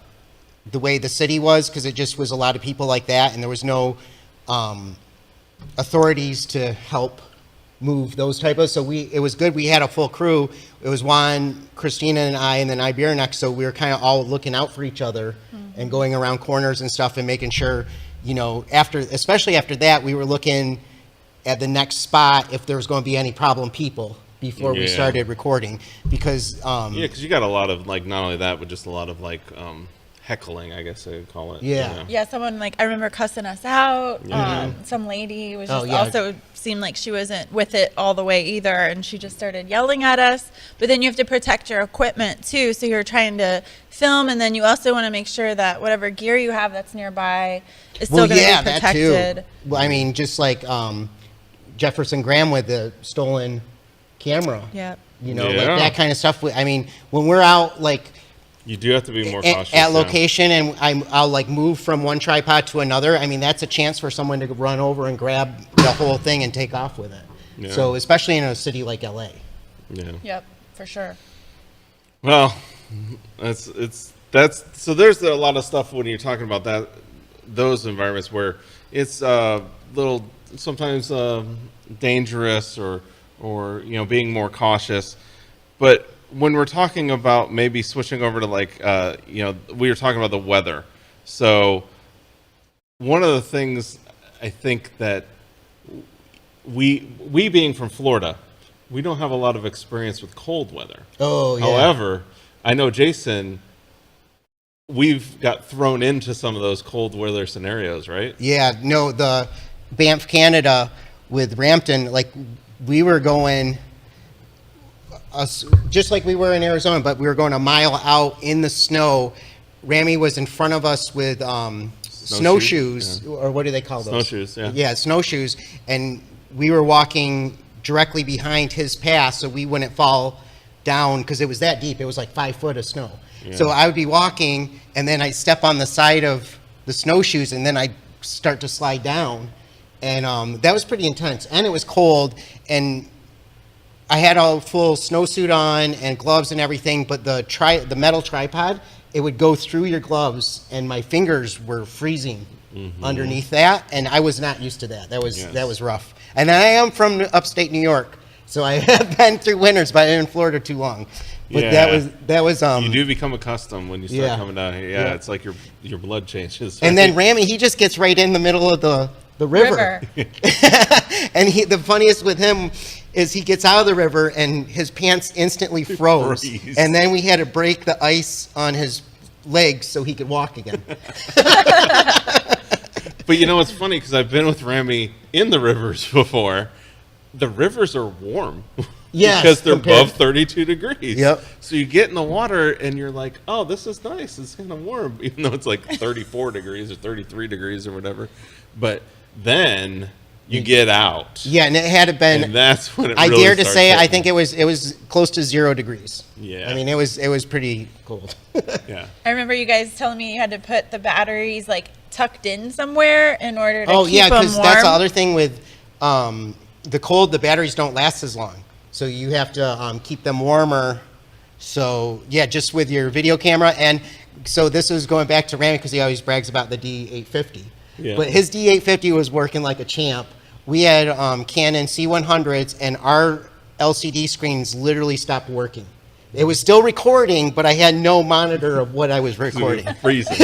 way the city was, because it just was a lot of people like that, and there was no authorities to help move those type of. So it was good. We had a full crew. It was Juan, Christina, and I, and then Iberinex. So we were kind of all looking out for each other and going around corners and stuff and making sure, especially after that, we were looking at the next spot if there was going to be any problem people before we started recording, because because you got a lot of, like, not only that, but just a lot of, like, heckling, I guess I would call it. Yeah, someone, like, I remember cussing us out. Some lady was just also seemed like she wasn't with it all the way either, and she just started yelling at us. But then you have to protect your equipment too, so you're trying to film, and then you also want to make sure that whatever gear you have that's nearby is still going to be protected. That too. Well, I mean, just like Jefferson Graham with the stolen camera. Yeah. Like that kind of stuff. I mean, when we're out, like, you do have to be more cautious at location, and I'll like move from one tripod to another. I mean, that's a chance for someone to run over and grab the whole thing and take off with it. Yeah. So especially in a city like LA. Yeah. Yep, for sure. Well, so there's a lot of stuff when you're talking about those environments where it's little sometimes dangerous or being more cautious, but when we're talking about maybe switching over to, like, we were talking about the weather. So one of the things I think that we being from Florida, we don't have a lot of experience with cold weather. Oh, yeah. However, I know Jason, we've got thrown into some of those cold weather scenarios, right? Yeah, no, the Banff, Canada with Rampton, like, we were going just like we were in Arizona, but we were going a mile out in the snow. Rami was in front of us with snowshoes, or what do they call those? Snowshoes, yeah. Yeah, snowshoes. And we were walking directly behind his path so we wouldn't fall down, because it was that deep. It was like 5 foot of snow. Yeah. So I would be walking, and then I'd step on the side of the snowshoes, and then I'd start to slide down. And that was pretty intense. And it was cold, and I had a full snowsuit on and gloves and everything, but the metal tripod, it would go through your gloves, and my fingers were freezing underneath that, and I was not used to that. That was rough. And I am from upstate New York, so I have been through winters, but I've been in Florida too long. But that was you do become accustomed when you start coming down here. Yeah, it's like your blood changes. Right? And then Rami, he just gets right in the middle of the river. And the funniest with him is he gets out of the river and his pants instantly froze. And then we had to break the ice on his legs so he could walk again. But it's funny, because I've been with Rami in the rivers before. The rivers are warm. Yes, because they're above 32 degrees. Yep. So you get in the water and you're like, oh, this is nice. It's kind of warm, even though it's like 34 degrees or 33 degrees or whatever. But then you get out. Yeah, and it had been. And that's when it I really dare to say, hitting. I think it was close to 0 degrees. Yeah. I mean, it was pretty cold. Yeah. I remember you guys telling me you had to put the batteries, like, tucked in somewhere in order to keep them warm. Oh, yeah, because that's the other thing with the cold. The batteries don't last as long, so you have to keep them warmer. So yeah, just with your video camera. And so this is going back to Rami, because he always brags about the D850. Yeah. But his D850 was working like a champ. We had Canon C100s, and our LCD screens literally stopped working. It was still recording, but I had no monitor of what I was recording. Freezing.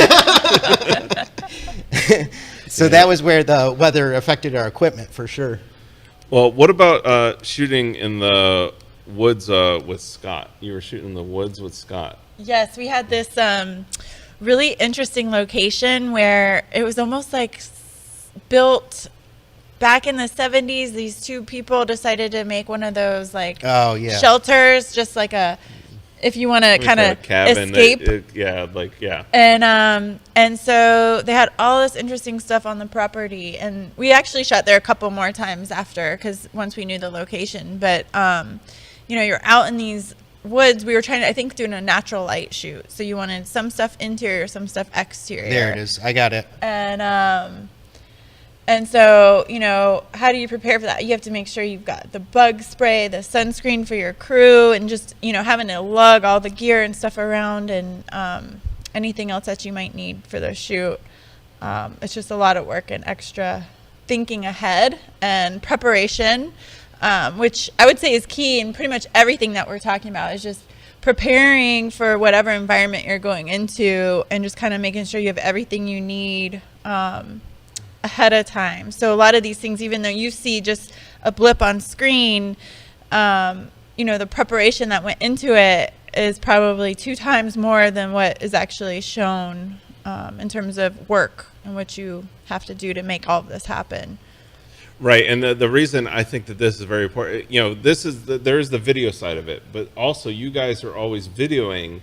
So that was where the weather affected our equipment for sure. Well, what about shooting in the woods with Scott? You were shooting in the woods with Scott. Yes, we had this really interesting location where it was almost like built back in the 70s. These two people decided to make one of those, like, shelters, just like if you want to kind of escape. And so they had all this interesting stuff on the property, and we actually shot there a couple more times after, because once we knew the location. But you're out in these woods, we were trying to, I think, doing a natural light shoot. So you wanted some stuff interior, some stuff exterior. There it is. I got it. And so, you know, how do you prepare for that? You have to make sure you've got the bug spray, the sunscreen for your crew, and just, you know, having to lug all the gear and stuff around, and anything else that you might need for the shoot. It's just a lot of work and extra thinking ahead and preparation, which I would say is key in pretty much everything that we're talking about, is just preparing for whatever environment you're going into, and just kind of making sure you have everything you need ahead of time. So a lot of these things, even though you see just a blip on screen, you know, the preparation that went into it is probably 2 times more than what is actually shown in terms of work and what you have to do to make all of this happen. Right, and the reason I think that this is very important, you know, there's the video side of it, but also you guys are always videoing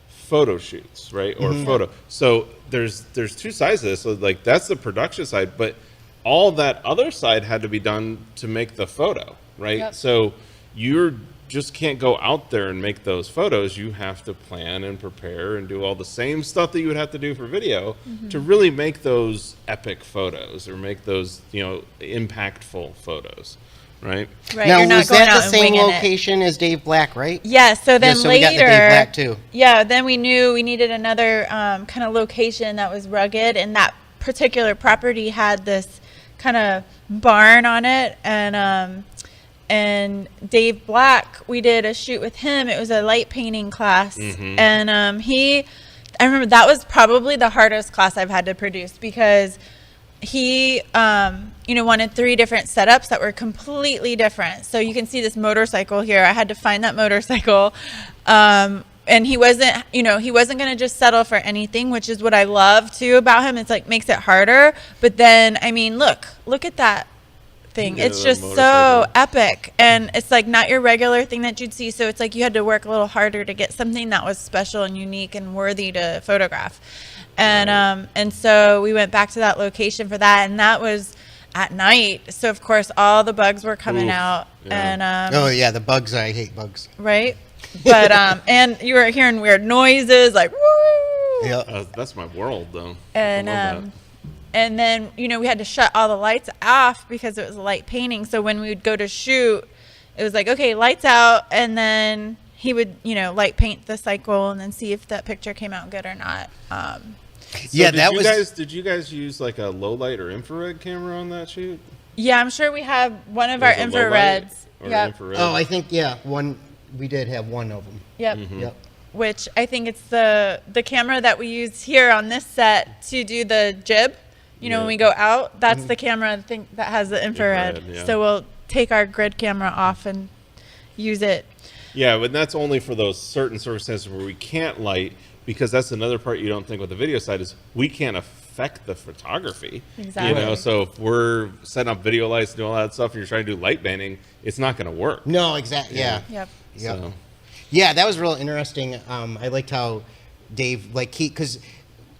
photo shoots, right? Or photo. So there's 2 sides of this. So like that's the production side, but all that other side had to be done to make the photo, right? Yep. So you just can't go out there and make those photos. You have to plan and prepare and do all the same stuff that you would have to do for video to really make those epic photos or make those, you know, impactful photos. Right. Right. Now, You're not was going that out the and same winging it. location as Dave Black, right? Yeah, so then So later, we got the Dave Black too. Yeah, then we knew we needed another kind of location that was rugged, and that particular property had this kind of barn on it, and Dave Black, we did a shoot with him. It was a light painting class, and I remember that was probably the hardest class I've had to produce, because he you know, wanted 3 different setups that were completely different. So you can see this motorcycle here. I had to find that motorcycle, and he wasn't, you know, he wasn't going to just settle for anything, which is what I love too about him. It's like makes it harder, but then I mean, look at that thing. Yeah, it's that just so motorcycle. epic, and it's like not your regular thing that you'd see. So it's like you had to work a little harder to get something that was special and unique and worthy to photograph. And so we went back to that location for that, and that was at night. So of course all the bugs were coming out, and Oh yeah, the bugs. I hate bugs. right. But and you were hearing weird noises like woo. Yeah. That's my world, though. And I love that. and then, you know, we had to shut all the lights off because it was light painting. So when we would go to shoot, it was like, okay, lights out, and then he would, you know, light paint the cycle and then see if that picture came out good or not. Yeah, did that you was. guys, did you guys use like a low light or infrared camera on that shoot? Yeah, I'm sure we have one of our Was it low light infrareds. or Yep. infrared? Oh, I think one. We did have one of them. Yep. Yep. Which I think it's the camera that we use here on this set to do the jib. You know, when we go out, that's the camera that has the infrared. Infrared, yeah. So we'll take our grid camera off and use it. Yeah, but that's only for those certain circumstances where we can't light, because that's another part you don't think with the video side is we can't affect the photography. Exactly. You know, so if we're setting up video lights and doing all that stuff and you're trying to do light banding, it's not going to work. No, exactly. Yeah. Yep. Yep. So, Yeah, that was real interesting. I liked how Dave, like, because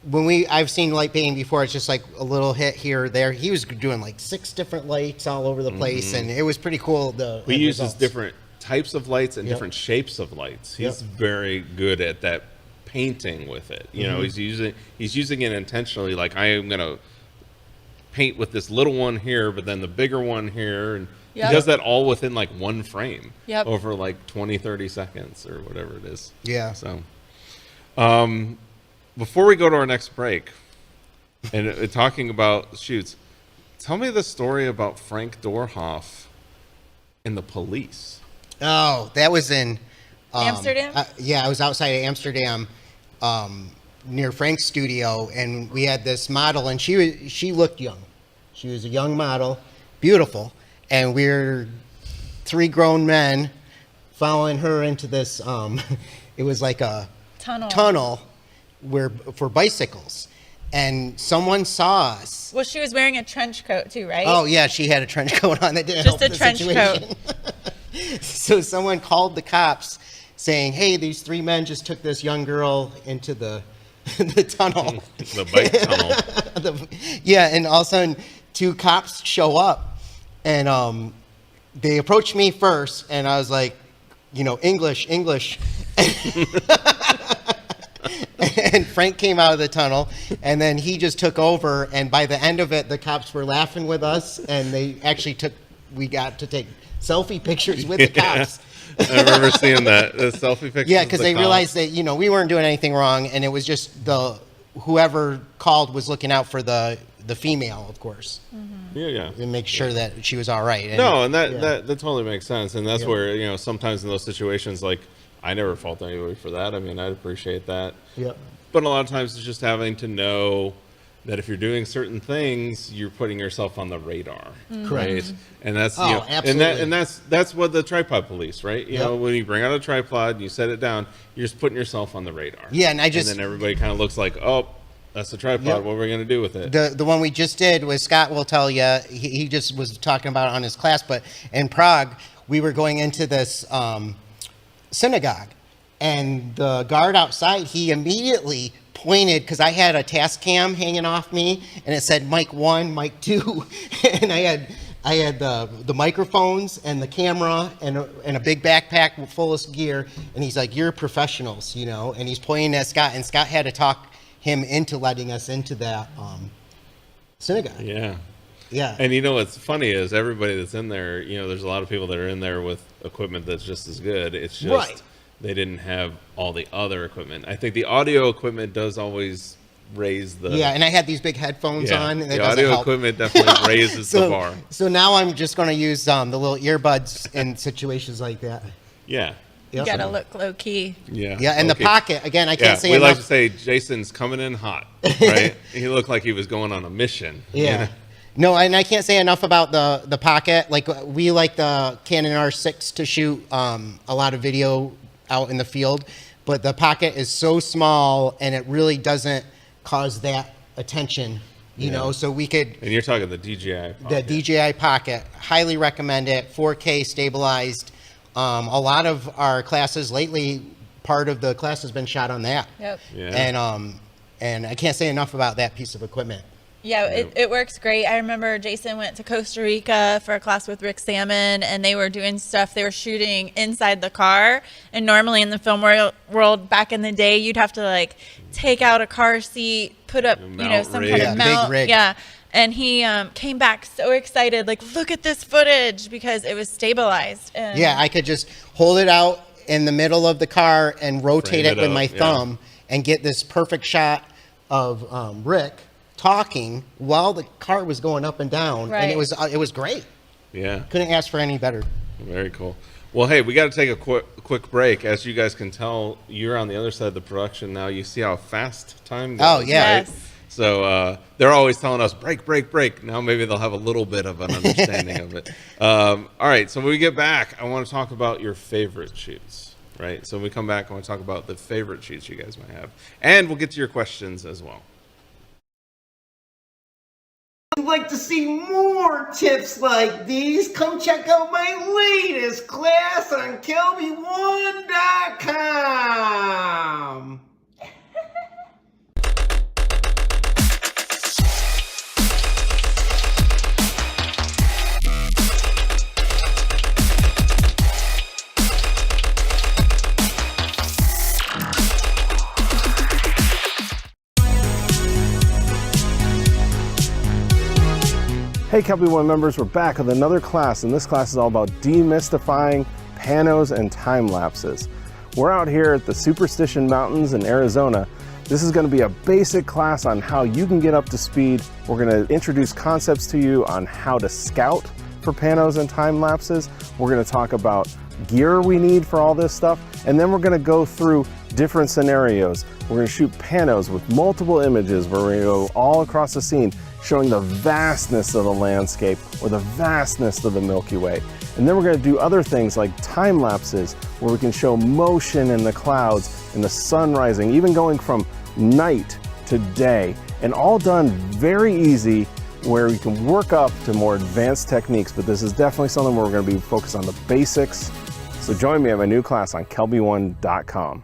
when I've seen light painting before, it's just like a little hit here or there. He was doing like 6 different lights all over the place, and it was pretty cool. he uses different types of lights and Yep. different shapes of lights. He's Yep. very good at that painting with it. You know, he's using it intentionally. Like, I am going to paint with this little one here, but then the bigger one here, and Yep. he does that all within like one frame. Yep. Over like 20-30 seconds or whatever it is. Yeah. So before we go to our next break and talking about shoots, tell me the story about Frank Dorhoff and the police. Oh, that was in Amsterdam? Yeah, I was outside of Amsterdam, near Frank's studio, and we had this model, and she looked young. She was a young model, beautiful, and we're 3 grown men following her into this. It was like a tunnel for bicycles, and someone saw us. Well, she was wearing a trench coat too, right? Oh yeah, she had a trench coat on that didn't Just help a the trench situation. So someone called the cops saying, "Hey, these 3 men just took this young girl into the tunnel." The bike tunnel. Yeah, and all of a sudden 2 cops show up, and they approached me first, and I was like, English. And Frank came out of the tunnel, and then he just took over. And by the end of it, the cops were laughing with us, and they actually we got to take selfie pictures with the cops. I remember seeing that, the selfie pictures. Yeah, because they realized that, we weren't doing anything wrong, and it was just whoever called was looking out for the female, of course. Mm-hmm. Yeah. And make sure that she was all right. And that totally makes sense. And that's where, sometimes in those situations, like, I never fault anybody for that. I mean, I'd appreciate that. Yep. But a lot of times it's just having to know that if you're doing certain things, you're putting yourself on the radar. Correct. Right? And that's absolutely. and that's what the tripod police, right? You know, when you bring out a tripod and you set it down, you're just putting yourself on the radar. Yeah, and then everybody kind of looks like, oh, that's the tripod. Yep. What are we going to do with it? The one we just did was, Scott will tell you, he just was talking about it on his class, but in Prague, we were going into this synagogue, and the guard outside, he immediately pointed, because I had a task cam hanging off me, and it said mic 1, mic 2, and I had the microphones and the camera and a big backpack full of gear, and he's like, "You're professionals," and he's pointing at Scott, and Scott had to talk him into letting us into that synagogue. Yeah. And what's funny is everybody that's in there, there's a lot of people that are in there with equipment that's just as good. It's just they didn't have all the other equipment. I think the audio equipment does always raise the... Yeah, and I had these big headphones on. And the audio equipment definitely raises the bar. So now I'm just going to use the little earbuds in situations like that. Yeah. You gotta look low key. Yeah. Yeah, and the pocket, again, I can't say we enough. like to say Jason's coming in hot, right? He looked like he was going on a mission. Yeah. No, and I can't say enough about the pocket. Like, we like the Canon R6 to shoot a lot of video out in the field, but the pocket is so small and it really doesn't cause that attention, you know, so we could... And you're talking the DJI pocket. The DJI Pocket. Highly recommend it. 4K stabilized. A lot of our classes lately, part of the class has been shot on that. Yep. Yeah. And I can't say enough about that piece of equipment. Yeah, it works great. I remember Jason went to Costa Rica for a class with Rick Salmon, and they were doing stuff. They were shooting inside the car. And normally in the film world back in the day, you'd have to like take out a car seat, put up, some kind of mount. Big rig. Yeah. And he came back so excited, like, look at this footage, because it was stabilized. And yeah, I could just hold it out in the middle of the car and rotate it with my thumb and get this perfect shot of Rick talking while the car was going up and down. Right. And it was great. Yeah. Couldn't ask for any better. Very cool. Well, hey, we got to take a quick break. As you guys can tell, you're on the other side of the production now. You see how fast time goes. Oh, yeah. Right? Yes. So they're always telling us, break. Now maybe they'll have a little bit of an understanding of it. All right, so when we get back, I want to talk about your favorite shoots, right? So when we come back, I want to talk about the favorite shoots you guys might have. And we'll get to your questions as well. If you'd like to see more tips like these, come check out my latest class on kelby1.com. Hey Kelby One members, we're back with another class, and this class is all about demystifying panos and time lapses. We're out here at the Superstition Mountains in Arizona. This is going to be a basic class on how you can get up to speed. We're going to introduce concepts to you on how to scout for panos and time lapses. We're going to talk about gear we need for all this stuff, and then we're going to go through different scenarios. We're going to shoot panos with multiple images where we're going to go all across the scene, showing the vastness of the landscape or the vastness of the Milky Way. And then we're going to do other things like time lapses, where we can show motion in the clouds and the sun rising, even going from night to day, and all done very easy, where we can work up to more advanced techniques. But this is definitely something where we're going to be focused on the basics. So join me at my new class on kelby1.com.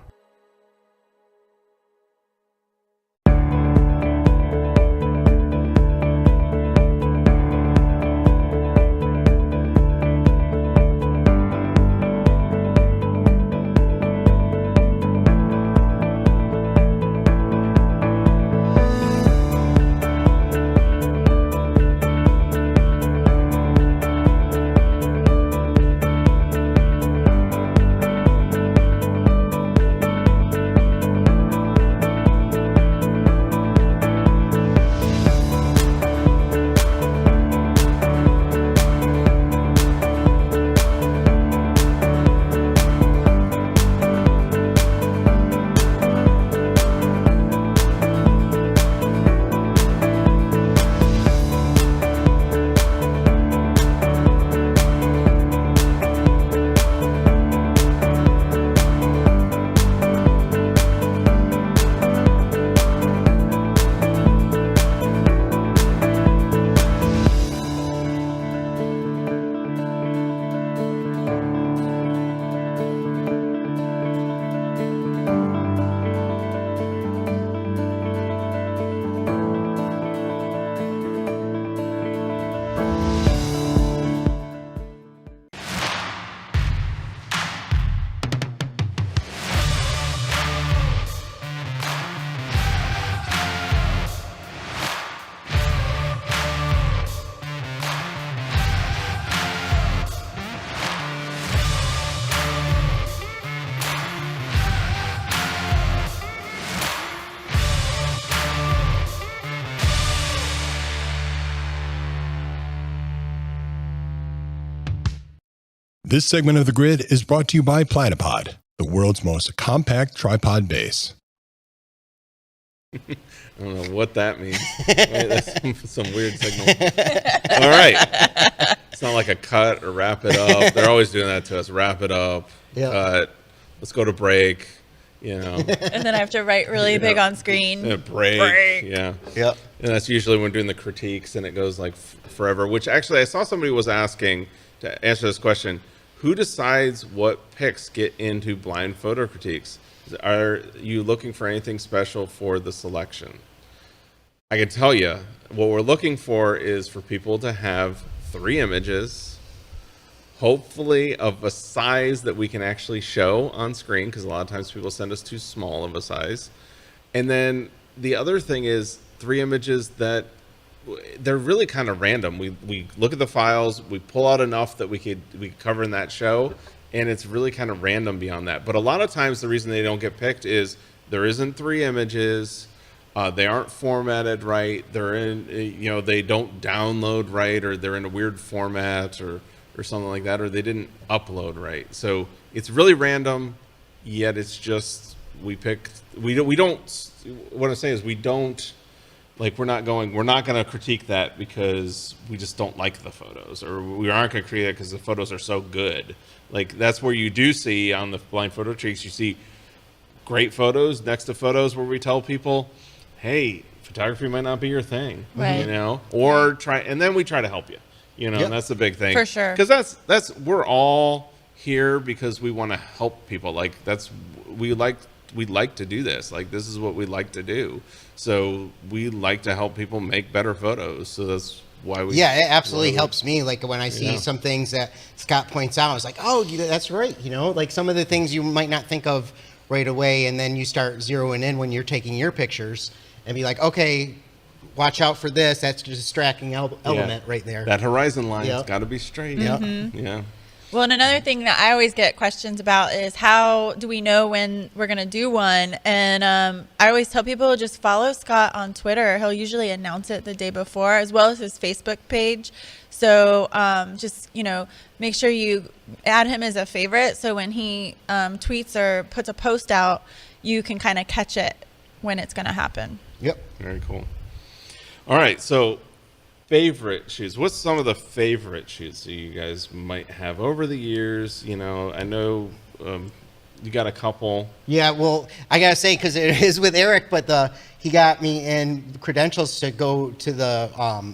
This segment of The Grid is brought to you by Platypod, the world's most compact tripod base. I don't know what that means. Wait, that's some weird signal. All right. It's not like a cut or wrap it up. They're always doing that to us. Wrap it up, cut, let's go to break, And then I have to write really big on screen. Break. Yeah. Yep. And that's usually when doing the critiques, and it goes like forever, which actually I saw somebody was asking to answer this question. Who decides what pics get into blind photo critiques? Are you looking for anything special for the selection? I can tell you what we're looking for is for people to have 3 images, hopefully of a size that we can actually show on screen, because a lot of times people send us too small of a size. And then the other thing is 3 images that they're really kind of random. We look at the files, we pull out enough that we could cover in that show, and it's really kind of random beyond that. But a lot of times the reason they don't get picked is there isn't 3 images, they aren't formatted right, they're in, they don't download right, or they're in a weird format or something like that, or they didn't upload right. So it's really random, yet it's just we don't. What I'm saying is we don't. Like we're not going to critique that because we just don't like the photos, or we aren't going to critique it because the photos are so good. Like that's where you do see on the blind photo critiques, you see great photos next to photos where we tell people, hey, photography might not be your thing, right. Or and then we try to help you, and that's the big thing. For sure. Because that's we're all here because we want to help people. Like we like to do this. Like this is what we like to do. So we like to help people make better photos. So that's why we. Yeah, it absolutely helps me. Like when I see some things that Scott points out, I was like, oh, that's right. Like some of the things you might not think of right away, and then you start zeroing in when you're taking your pictures and be like, okay, watch out for this. That's a distracting element right there. That horizon line's got to be straight. Yeah. Well, and another thing that I always get questions about is how do we know when we're going to do one? And I always tell people just follow Scott on Twitter. He'll usually announce it the day before, as well as his Facebook page. So just, make sure you add him as a favorite. So when he tweets or puts a post out, you can kind of catch it when it's going to happen. Yep. Very cool. All right. So favorite shoots. What's some of the favorite shoots that you guys might have over the years? I know you got a couple. Yeah, well, I gotta say, because it is with Erik, but he got me in credentials to go to the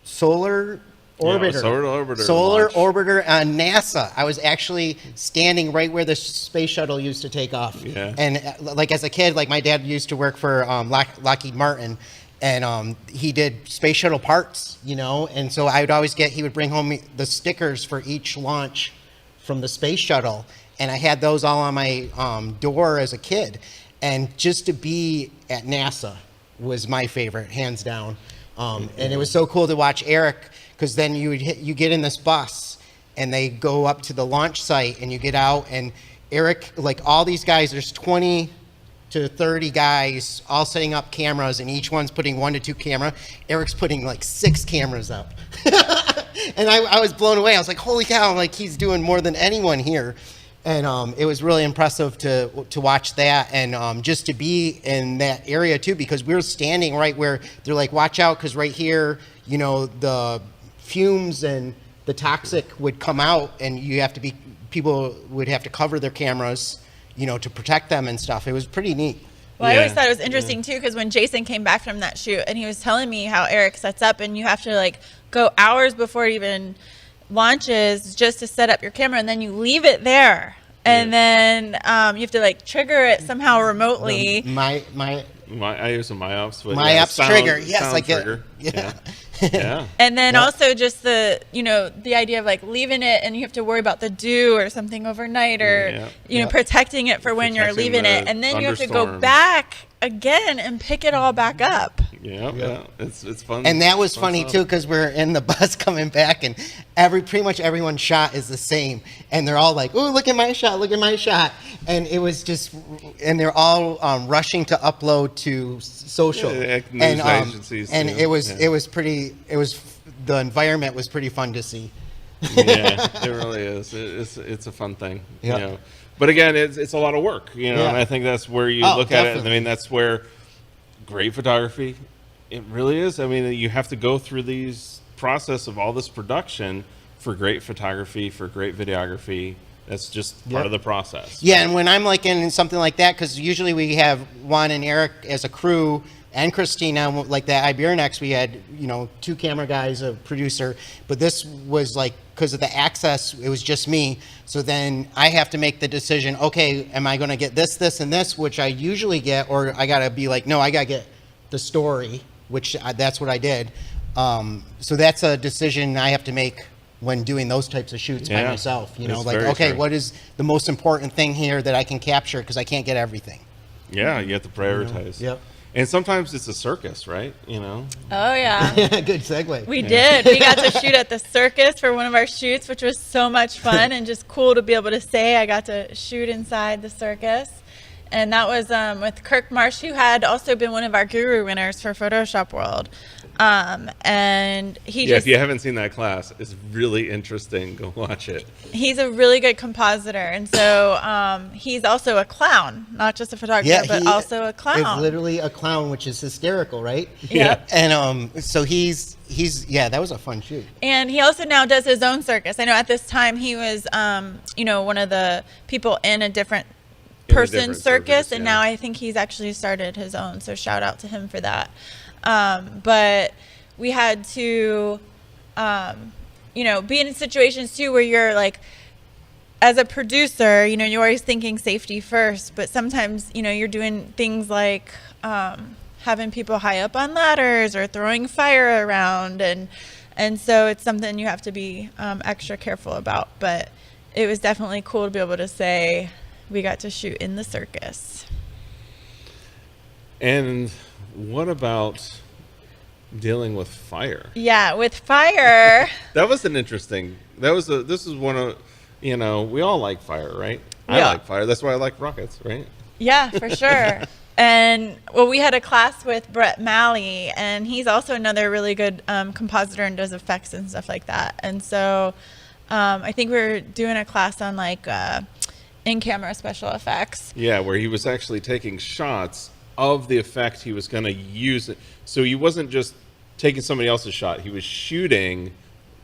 Solar Orbiter. Solar Orbiter on NASA. I was actually standing right where the space shuttle used to take off. Yeah. And like as a kid, like my dad used to work for Lockheed Martin. And he did space shuttle parts, and so I would always he would bring home the stickers for each launch from the space shuttle, and I had those all on my door as a kid. And just to be at NASA was my favorite, hands down. And it was so cool to watch Erik, because then you get in this bus, and they go up to the launch site, and you get out, and Erik, like all these guys, there's 20 to 30 guys all setting up cameras, and each one's putting 1 to 2 camera. Erik's putting like 6 cameras up. And I was blown away. I was like, holy cow, like he's doing more than anyone here. And it was really impressive to watch that, and just to be in that area too, because we were standing right where they're like, watch out, because right here, the fumes and the toxic would come out, and people would have to cover their cameras, to protect them and stuff. It was pretty neat. Well, I always thought it was interesting too, because when Jason came back from that shoot and he was telling me how Erik sets up, and you have to like go hours before it even launches just to set up your camera, and then you leave it there, and then you have to like trigger it somehow remotely. I use a MyOps. MyOps trigger, yes, like trigger. Yeah. And then also just the idea of like leaving it, and you have to worry about the dew or something overnight, or protecting it for when you're leaving it, and then you have to go back again and pick it all back up. Yeah. It's fun. And that was funny too, because we're in the bus coming back, and pretty much everyone's shot is the same, and they're all like, "Oh, look at my shot," and it was just, and they're all rushing to upload to social, news agencies, and it was the environment was pretty fun to see. Yeah, it really is. It's a fun thing. Yeah. You know. But again, it's a lot of work. You know, Yeah. and I think that's where you Oh, look at it. definitely. I mean, that's where great photography. It really is. I mean, you have to go through these process of all this production for great photography, for great videography. That's just part of the process. Yeah, and when I'm like in something like that, because usually we have Juan and Erik as a crew, and Christina, like that Iberinex, we had 2 camera guys, a producer, but this was like, because of the access, it was just me. So then I have to make the decision, okay, am I going to get this, this, and this, which I usually get, or I got to be like, no, I got to get the story, which that's what I did. So that's a decision I have to make when doing those types of shoots by myself. It's Like, very okay, true. what is the most important thing here that I can capture, because I can't get everything. Yeah, you have to prioritize. Yep. And sometimes it's a circus, right? You know. Oh yeah. Good segue. We did. We got to shoot at the circus for one of our shoots, which was so much fun and just cool to be able to say I got to shoot inside the circus. And that was with Kirk Marsh, who had also been one of our guru winners for Photoshop World. And he Yeah, if you haven't seen that class, it's really interesting. Go watch it. he's a really good compositor. And so he's also a clown, not just a photographer, but also a clown. Is literally a clown, which is hysterical, right? Yeah. And so he's that was a fun shoot. And he also now does his own circus. I know at this time he was, one of the people in a different person circus, and now I think he's actually started his own. So shout out to him for that. But we had to, be in situations too where you're like, as a producer, you're always thinking safety first, but sometimes, you're doing things like having people high up on ladders or throwing fire around. And so it's something you have to be extra careful about. But it was definitely cool to be able to say we got to shoot in the circus. And what about dealing with fire? Yeah, with fire. That was an interesting. This is one of, we all like fire, right? I Yeah. like fire. That's why I like rockets, right? Yeah, for sure. And we had a class with Brett Malley, and he's also another really good compositor and does effects and stuff like that. And so I think we were doing a class on like in-camera special effects. Yeah, where he was actually taking shots of the effect he was going to use. So he wasn't just taking somebody else's shot. He was shooting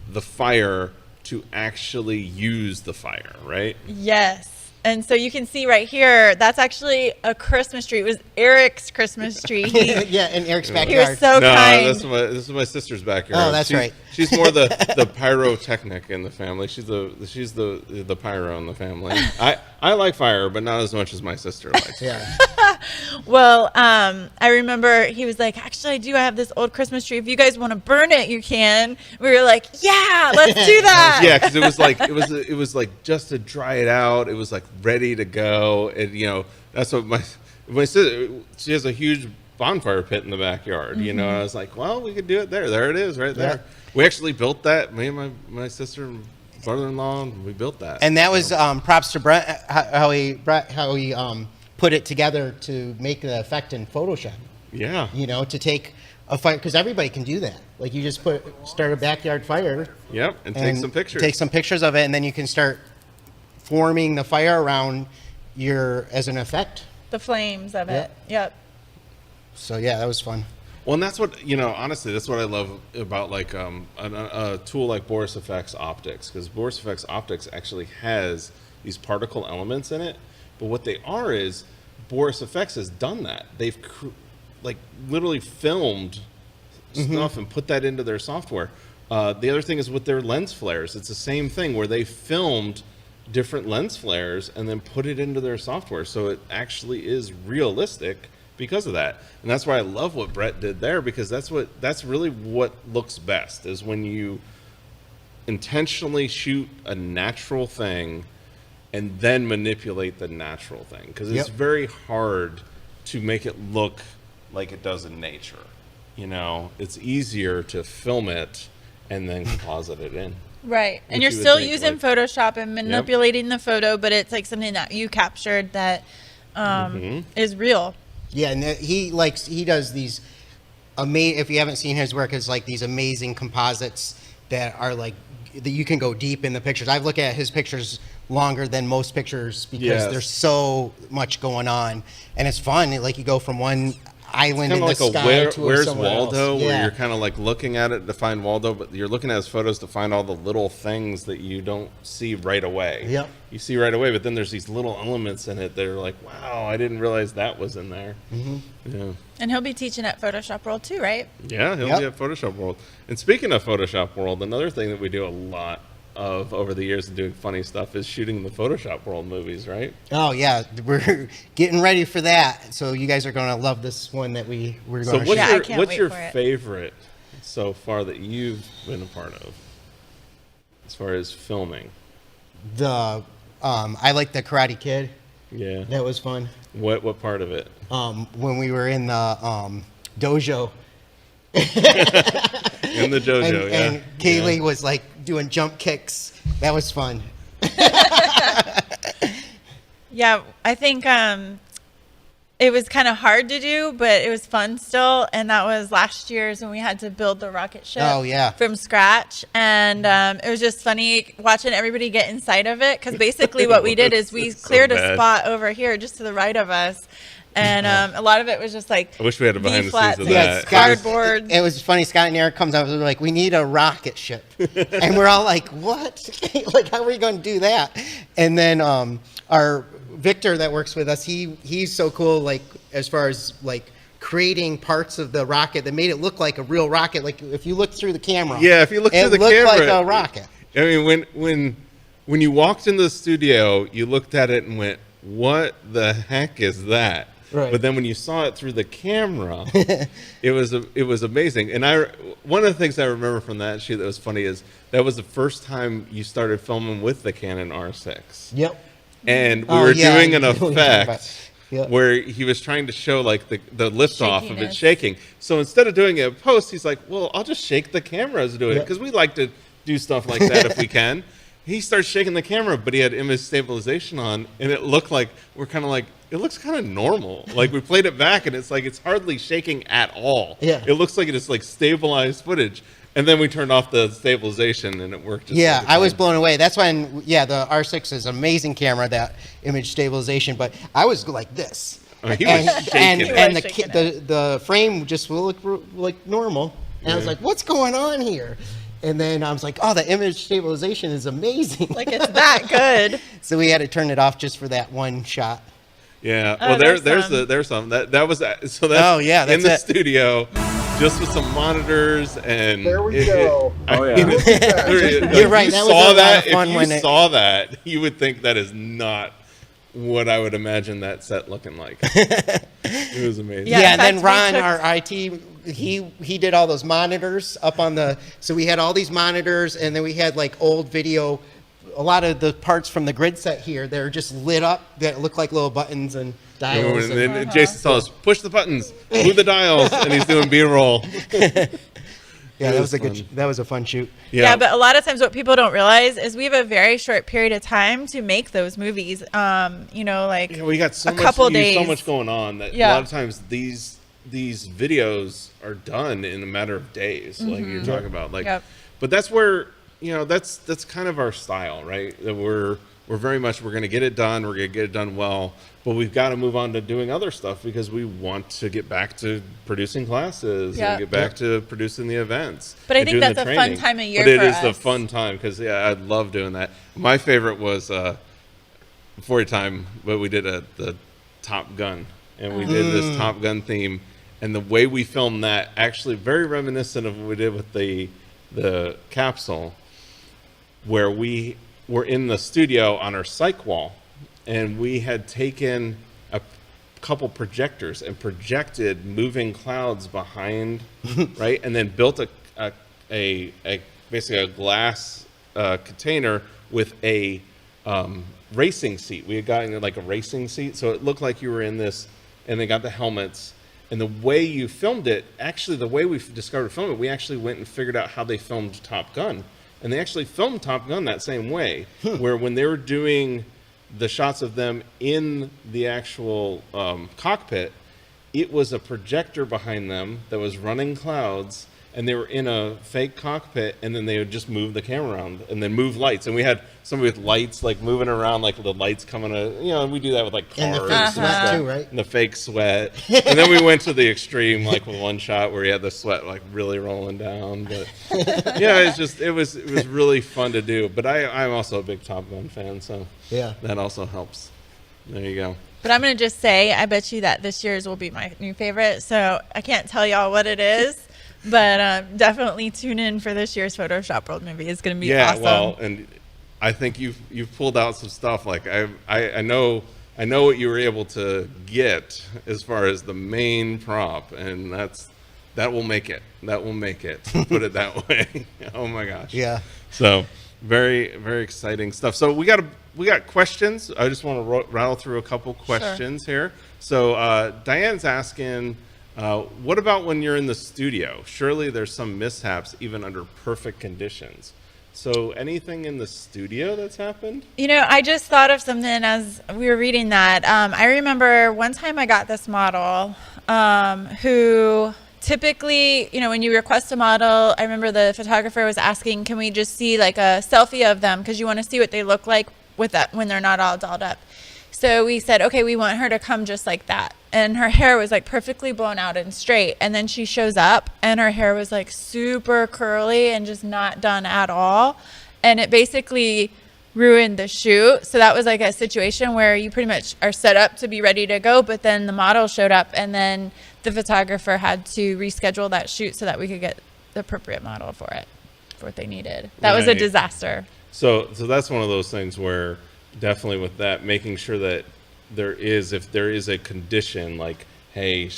the fire to actually use the fire, right? Yes. And so you can see right here, that's actually a Christmas tree. It was Erik's Christmas tree. Yeah, in Erik's He backyard. was so kind. This is my sister's backyard. Oh, that's right. She's more the pyrotechnic in the family. She's the pyro in the family. I like fire, but not as much as my sister likes. Yeah. Well, I remember he was like, actually, I have this old Christmas tree. If you guys want to burn it, you can. We were like, yeah, let's do that. Yeah, because it was like just to dry it out. It was like ready to go. And that's what my sister. She has a huge bonfire pit in the backyard. Mm-hmm. I was like, well, we could do it there. There it is, right there. Yeah. We actually built that. Me and my sister and brother-in-law, we built that. And that was props to Brett how he put it together to make the effect in Photoshop. Yeah. To take a fire, because everybody can do that. Like you just start a backyard fire. Yep, and take some pictures. Take some pictures of it, and then you can start forming the fire around as an effect. The flames of it. Yep. So yeah, that was fun. Well, and that's what, honestly, that's what I love about like a tool like Boris FX Optics, because Boris FX Optics actually has these particle elements in it. But what they are is Boris FX has done that. They've literally filmed stuff and put that into their software. The other thing is with their lens flares. It's the same thing where they filmed different lens flares and then put it into their software. So it actually is realistic because of that. And that's why I love what Brett did there, because that's really what looks best, is when you intentionally shoot a natural thing and then manipulate the natural thing, because it's very hard to make it look like it does in nature. It's easier to film it and then composite it in. Right. And Which you're you would still think, using Photoshop and manipulating the photo, but it's like something that you captured that is real. Yeah, and he does these amazing. If you haven't seen his work, it's like these amazing composites that are like that you can go deep in the pictures. I've looked at his pictures longer than most pictures because Yes. there's so much going on, and it's fun. Like you go from one island in Kind the of like sky a to Where's somewhere Waldo, else. where Yeah. you're kind of like looking at it to find Waldo, but you're looking at his photos to find all the little things that you don't see right away. Yep. You see right away, but then there's these little elements in it that are like, wow, I didn't realize that was in there. Yeah. And he'll be teaching at Photoshop World too, right? Yeah, he'll Yep. be at Photoshop World. And speaking of Photoshop World, another thing that we do a lot of over the years of doing funny stuff is shooting the Photoshop World movies, right? Oh yeah, we're getting ready for that. So you guys are going to love this one that we're going So to what's Yeah, shoot. I your, can't what's wait your for it. favorite so far that you've been a part of as far as filming? I like the Karate Kid. Yeah. That was fun. What part of it? When we were in the dojo. In the dojo, yeah. And Kaylee was like doing jump kicks. That was fun. Yeah, I think it was kind of hard to do, but it was fun still. And that was last year's when we had to build the rocket ship Oh, yeah. from scratch. And it was just funny watching everybody get inside of it, because basically what we did is we It's so cleared a bad. spot over here just to the right of us. And a lot of it was just like I wish we had a behind the V-flats scenes of and that. cardboard. It was funny. Scott and Erik comes up and they're like, "We need a rocket ship," and we're all like, "What? Like, how are we going to do that?" And then our Victor that works with us, he's so cool. Like as far as like creating parts of the rocket that made it look like a real rocket. Like if you look through the camera, Yeah, if you look it through the looked camera, like a rocket. I mean, when you walked into the studio, you looked at it and went, "What the heck is that?" Right. But then when you saw it through the camera, it was amazing. And one of the things I remember from that shoot that was funny is that was the first time you started filming with the Canon R6. Yep. And we Oh, were yeah, doing I an know what you're talking effect about. Yep. where he was trying to show like the lift off of it Shakiness. shaking. So instead of doing it in post, he's like, well, I'll just shake the camera as doing it, Yep. because we like to do stuff like that if we can. He starts shaking the camera, but he had image stabilization on, and it looked like we're kind of like, it looks kind of normal. Like we played it back, and it's like it's hardly shaking at all. Yeah. It looks like it's like stabilized footage. And then we turned off the stabilization, and it worked. Just Yeah, like it I was did. blown away. That's when, the R6 is an amazing camera, that image stabilization. But I was like this, Oh, he was shaking and it. He was the shaking the frame just will look like normal. And I was Yeah. like, "What's going on here?" And then I was like, "Oh, the image stabilization is amazing." Like it's that good. So we had to turn it off just for that one shot. Yeah. Oh, Well, there's some. there's some that was so that's Oh, yeah, in that's the it. studio, just with some monitors and There we go. Oh, yeah. You're right, You that was saw a lot that. of fun If when you it- saw that, you would think that is not what I would imagine that set looking like. It was amazing. Yeah, Yeah, in and then fact, Ron, we took- our IT, he did all those monitors up on the. So we had all these monitors, and then we had like old video. A lot of the parts from the grid set here, they're just lit up that look like little buttons and dials. And then Jason saw us push the buttons, move the dials, and he's doing B-roll. Yeah, It that was was a good. fun. That was a fun shoot. Yeah, but a lot of times what people don't realize is we have a very short period of time to make those movies. Like Yeah, we got so a much, couple so days. much going on that Yeah. a lot of times these videos are done in a matter of days, like you're talking about. Like, Yep. but that's where that's kind of our style, right? That we're very much we're going to get it done, we're going to get it done well, but we've got to move on to doing other stuff because we want to get back to producing classes Yeah. and get back to producing the events. But I and think doing that's the a fun training. time of year But it for is the us. fun time because I love doing that. My favorite was before your time, but we did the Top Gun, and we did this Top Gun theme, and the way we filmed that actually very reminiscent of what we did with the capsule, where we were in the studio on our psych wall, and we had taken a couple projectors and projected moving clouds behind, right, and then built a basically a glass container with a racing seat. We had gotten like a racing seat, so it looked like you were in this, and they got the helmets. And the way you filmed it, actually, the way we discovered filming it, we actually went and figured out how they filmed Top Gun. And they actually filmed Top Gun that same way, where when they were doing the shots of them in the actual cockpit, it was a projector behind them that was running clouds, and they were in a fake cockpit, and then they would just move the camera around and then move lights. And we had somebody with lights like moving around, like the lights coming we do that with like cars and the fake sweat too, right? And the fake sweat. And then we went to the extreme, like with one shot where you had the sweat like really rolling down. But yeah, it was really fun to do. But I'm also a big Top Gun fan, so yeah, that also helps. There you go. But I'm going to just say, I bet you that this year's will be my new favorite. So I can't tell y'all what it is, but definitely tune in for this year's Photoshop World movie. It's going to be awesome. Well, and I think you've pulled out some stuff. Like I know what you were able to get as far as the main prop, and that will make it. That will make it. Put it that way. Oh my gosh. Yeah. So very, very exciting stuff. So we got questions. I just want to rattle through a couple questions here. So Diane's asking, what about when you're in the studio? Surely there's some mishaps even under perfect conditions. So anything in the studio that's happened? I just thought of something as we were reading that. I remember one time I got this model who typically, when you request a model, I remember the photographer was asking, can we just see like a selfie of them? Because you want to see what they look like with that when they're not all dolled up. So we said, okay, we want her to come just like that. And her hair was like perfectly blown out and straight. And then she shows up and her hair was like super curly and just not done at all. And it basically ruined the shoot. So that was like a situation where you pretty much are set up to be ready to go, but then the model showed up and then the photographer had to reschedule that shoot so that we could get the appropriate model for it, for what they needed. That was a disaster. So that's one of those things where definitely with that, making sure that if there is a condition like, hey,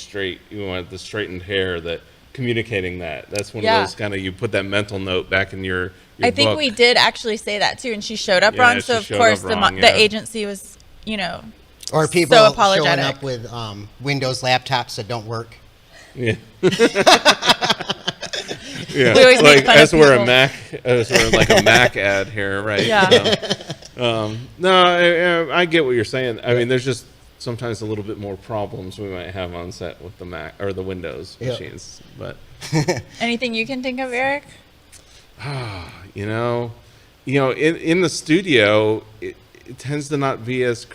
you want the straightened hair, that communicating that's one of those kind of, you put that mental note back in your I think book. we did actually say that too, and she showed up wrong. So of course the agency was, or people so apologetic. showing up with Windows laptops that don't work. Yeah. We always make fun as of we're people. like a Mac ad here, right? Yeah. No, I get what you're saying. I mean, there's just sometimes a little bit more problems we might have on set with the Mac or the Windows machines. But anything you can think of, Eric? in the studio, it tends to not be as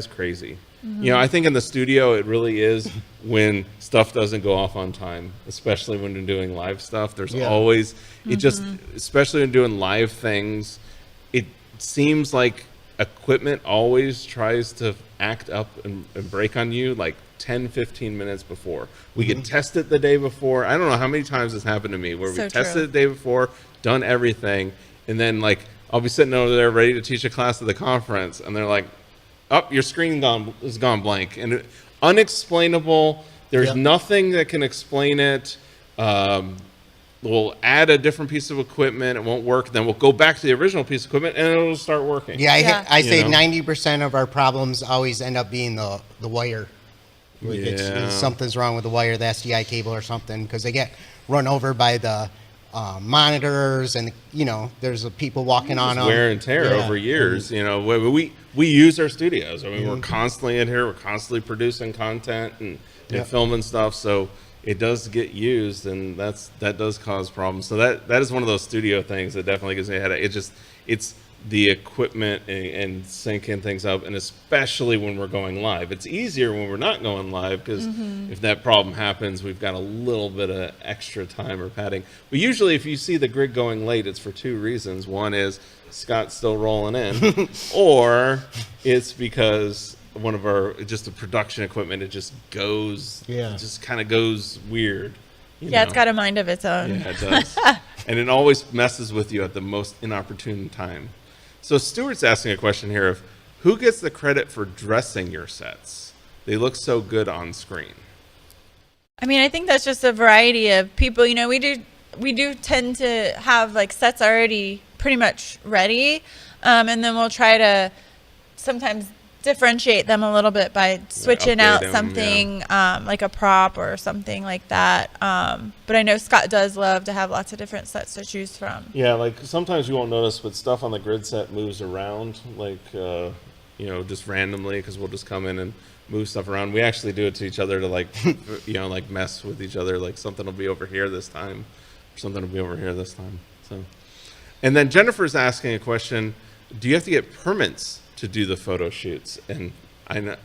crazy. Mm-hmm. I think in the studio it really is when stuff doesn't go off on time, especially when you're doing live stuff. There's always especially when doing live things, it seems like equipment always tries to act up and break on you like 10-15 minutes before. We get tested the day before. I don't know how many times this happened to me where we tested the day before, done everything, and then like I'll be sitting over there ready to teach a class at the conference, and they're like, your screen is gone blank. And unexplainable. There's nothing that can explain it. We'll add a different piece of equipment. It won't work. Then we'll go back to the original piece of equipment, and it'll start working. Yeah, I say 90% of our problems always end up being the wire. Something's wrong with the wire, the SDI cable or something, because they get run over by the monitors, and there's people walking on them. Wear and tear over years. We use our studios. I mean, we're constantly in here. We're constantly producing content and filming stuff. So it does get used, and that does cause problems. So that is one of those studio things that definitely gives me a headache. It's the equipment and syncing things up, and especially when we're going live. It's easier when we're not going live because if that problem happens, we've got a little bit of extra time or padding. But usually if you see the grid going late, it's for two reasons. One is Scott's still rolling in, or it's because one of the production equipment, it just kind of goes weird. It's got a mind of its own. Yeah, it does. And it always messes with you at the most inopportune time. So Stuart's asking a question here of who gets the credit for dressing your sets? They look so good on screen. I mean, I think that's just a variety of people. We do tend to have like sets already pretty much ready, and then we'll try to sometimes differentiate them a little bit by switching out something like a prop or something like that. But I know Scott does love to have lots of different sets to choose from. Yeah, like sometimes you won't notice, but stuff on the grid set moves around. Like just randomly, because we'll just come in and move stuff around. We actually do it to each other to like, like mess with each other. Like something will be over here this time, or something will be over here this time. So, and then Jennifer's asking a question: do you have to get permits to do the photo shoots? And I know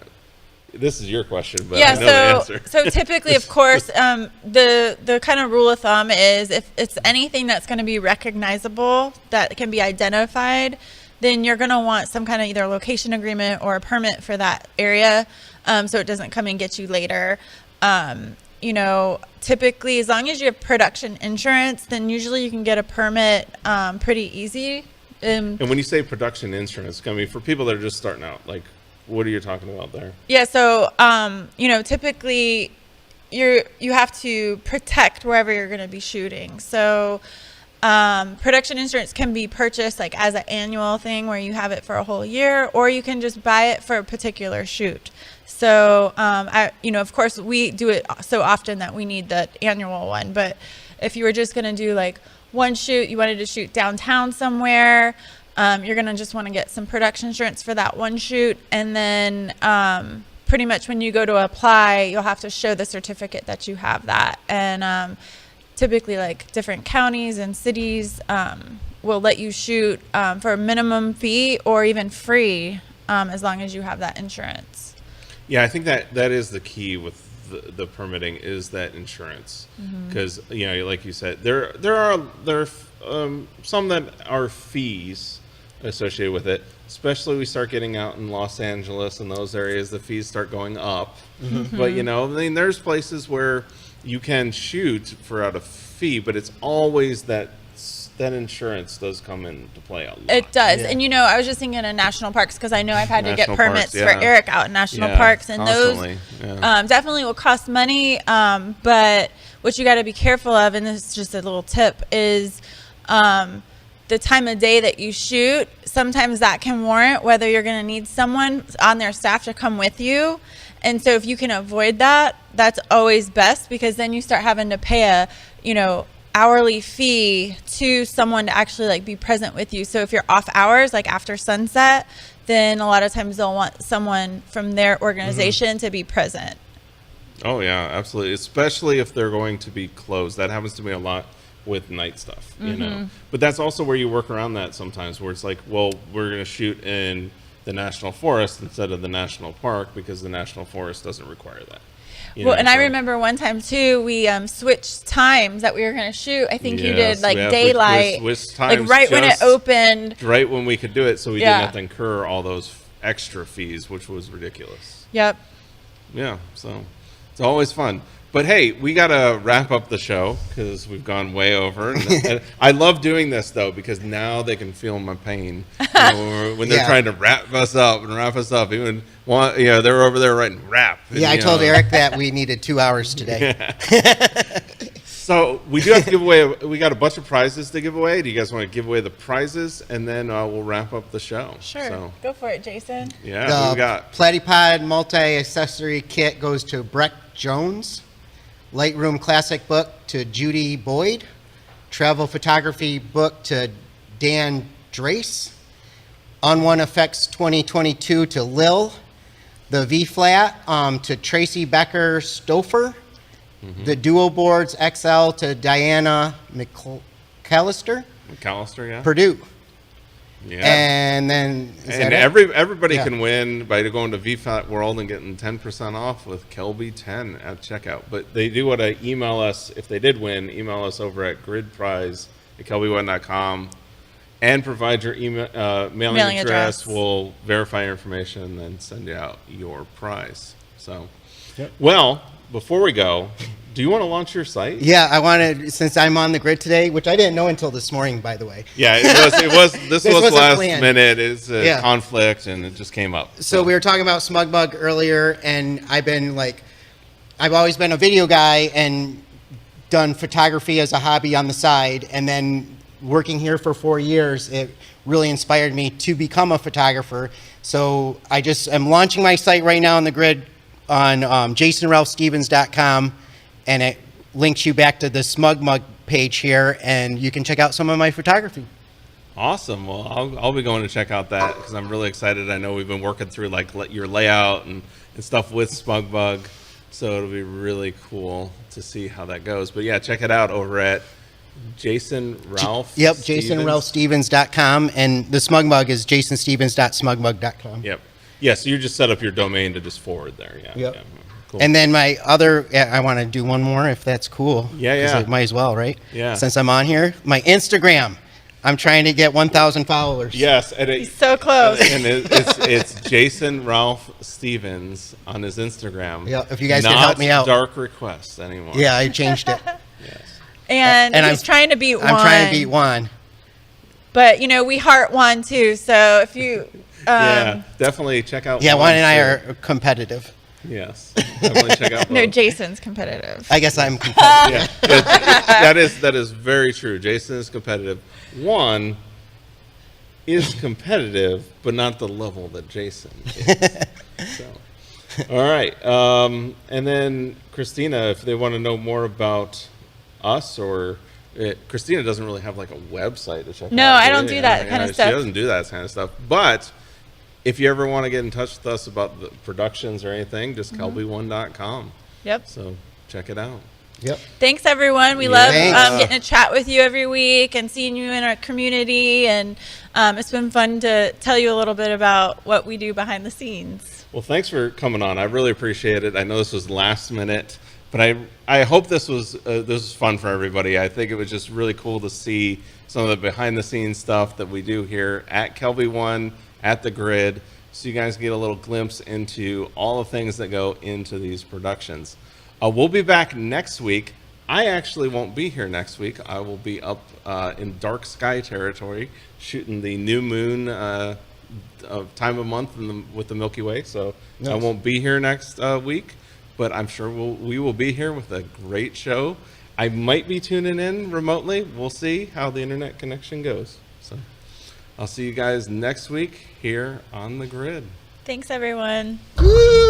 this is your question, but I know the answer. So typically, of course, the kind of rule of thumb is if it's anything that's going to be recognizable, that can be identified, then you're going to want some kind of either location agreement or a permit for that area, so it doesn't come and get you later. Typically, as long as you have production insurance, then usually you can get a permit pretty easy. And when you say production insurance, I mean, for people that are just starting out, like, what are you talking about there? Yeah, so typically you have to protect wherever you're going to be shooting. So production insurance can be purchased like as an annual thing where you have it for a whole year, or you can just buy it for a particular shoot. So of course we do it so often that we need the annual one. But if you were just going to do like one shoot, you wanted to shoot downtown somewhere, you're going to just want to get some production insurance for that one shoot. And then pretty much when you go to apply, you'll have to show the certificate that you have that. And typically like different counties and cities will let you shoot for a minimum fee or even free as long as you have that insurance. Yeah, I think that is the key with the permitting, is that insurance, because like you said, there are some that are fees associated with it. Especially we start getting out in Los Angeles and those areas, the fees start going up. But there's places where you can shoot for out a fee, but it's always that insurance does come into play a lot. It does. Yeah. And I was just thinking of national parks, because I know I've had to get permits for Erik out in national parks, and constantly. Those definitely will cost money. But what you got to be careful of, and this is just a little tip, is the time of day that you shoot. Sometimes that can warrant whether you're going to need someone on their staff to come with you. And so if you can avoid that, that's always best, because then you start having to pay a, hourly fee to someone to actually like be present with you. So if you're off hours, like after sunset, then a lot of times they'll want someone from their organization to be present. Oh yeah, absolutely. Especially if they're going to be closed. That happens to me a lot with night stuff, but that's also where you work around that sometimes, where it's like, well, we're going to shoot in the national forest instead of the national park because the national forest doesn't require that. I remember one time too, we switched times that we were going to shoot. I think you did like daylight, like right when it opened, right when we could do it, so we didn't have to incur all those extra fees, which was ridiculous. Yep. Yeah, so it's always fun. But hey, we got to wrap up the show because we've gone way over. And I love doing this though, because now they can feel my pain when they're trying to wrap us up. Even they're over there writing rap. And, I told Erik that we needed 2 hours today. So we do have to give away. We got a bunch of prizes to give away. Do you guys want to give away the prizes, and then we'll wrap up the show? Sure. So, go for it, Jason. Yeah. What we got? Platypod multi-accessory kit goes to Breck Jones. Lightroom Classic book to Judy Boyd. Travel photography book to Dan Drace. On One Effects 2022 to Lil. The V-Flat to Tracy Becker Stouffer. The Duo Boards XL to Diana McAllister. Yeah. Purdue. Yeah. And then everybody can win by going to VFAT World and getting 10% off with Kelby 10 at checkout. But they do want to email us if they did win. Email us over at gridprize@kelby1.com and provide your mailing address. We'll verify your information and then send you out your prize. So, well, before we go, do you want to launch your site? Yeah, I wanted, since I'm on the grid today, which I didn't know until this morning, by the way. Yeah, it was. This was last minute. It's a conflict, and it just came up. So we were talking about SmugMug earlier, and I've always been a video guy and done photography as a hobby on the side, and then working here for 4 years, it really inspired me to become a photographer. So I just am launching my site right now on the grid on jasonralphstevens.com, and it links you back to the SmugMug page here, and you can check out some of my photography. Awesome. Well, I'll be going to check out that because I'm really excited. I know we've been working through like your layout and stuff with SmugBug, so it'll be really cool to see how that goes. But yeah, check it out over at Jason Ralph. Yep, JasonRalphStevens.com, and the SmugBug is JasonStevens.smugmug.com. Yep. Yeah, so you just set up your domain to just forward there. Yeah. Yep. Yeah. Cool. And then my other, I want to do one more if that's cool. Yeah. I might as well, right? Yeah. Since I'm on here, my Instagram. I'm trying to get 1,000 followers. Yes, and He's so close. And it's Jason Ralph Stevens on his Instagram. Yeah, if you guys can help me out. Not dark requests anymore. Yeah, I changed it. Yes. And he's trying to beat Juan. I'm trying to beat Juan. But, we heart Juan too. So if you... yeah, definitely check out. Yeah, Juan and I are competitive. Yes, definitely check out. No, Jason's competitive. I guess I'm competitive. Yeah, that is very true. Jason is competitive. Juan is competitive, but not the level that Jason is. So, all right, and then Christina, if they want to know more about us or. Christina doesn't really have like a website to check out. No, I don't do that kind of stuff. She doesn't do that kind of stuff. But if you ever want to get in touch with us about the productions or anything, just kelby1.com. Yep. So check it out. Yep. Thanks, everyone. We love getting to chat with you every week and seeing you in our community. And it's been fun to tell you a little bit about what we do behind the scenes. Well, thanks for coming on. I really appreciate it. I know this was last minute. But I hope this was fun for everybody. I think it was just really cool to see some of the behind the scenes stuff that we do here at Kelby One at the Grid, so you guys get a little glimpse into all the things that go into these productions. We'll be back next week. I actually won't be here next week. I will be up in dark sky territory shooting the new moon time of month with the Milky Way. So nice. I won't be here next week. But I'm sure we will be here with a great show. I might be tuning in remotely. We'll see how the internet connection goes. So I'll see you guys next week here on the Grid. Thanks, everyone. Woo!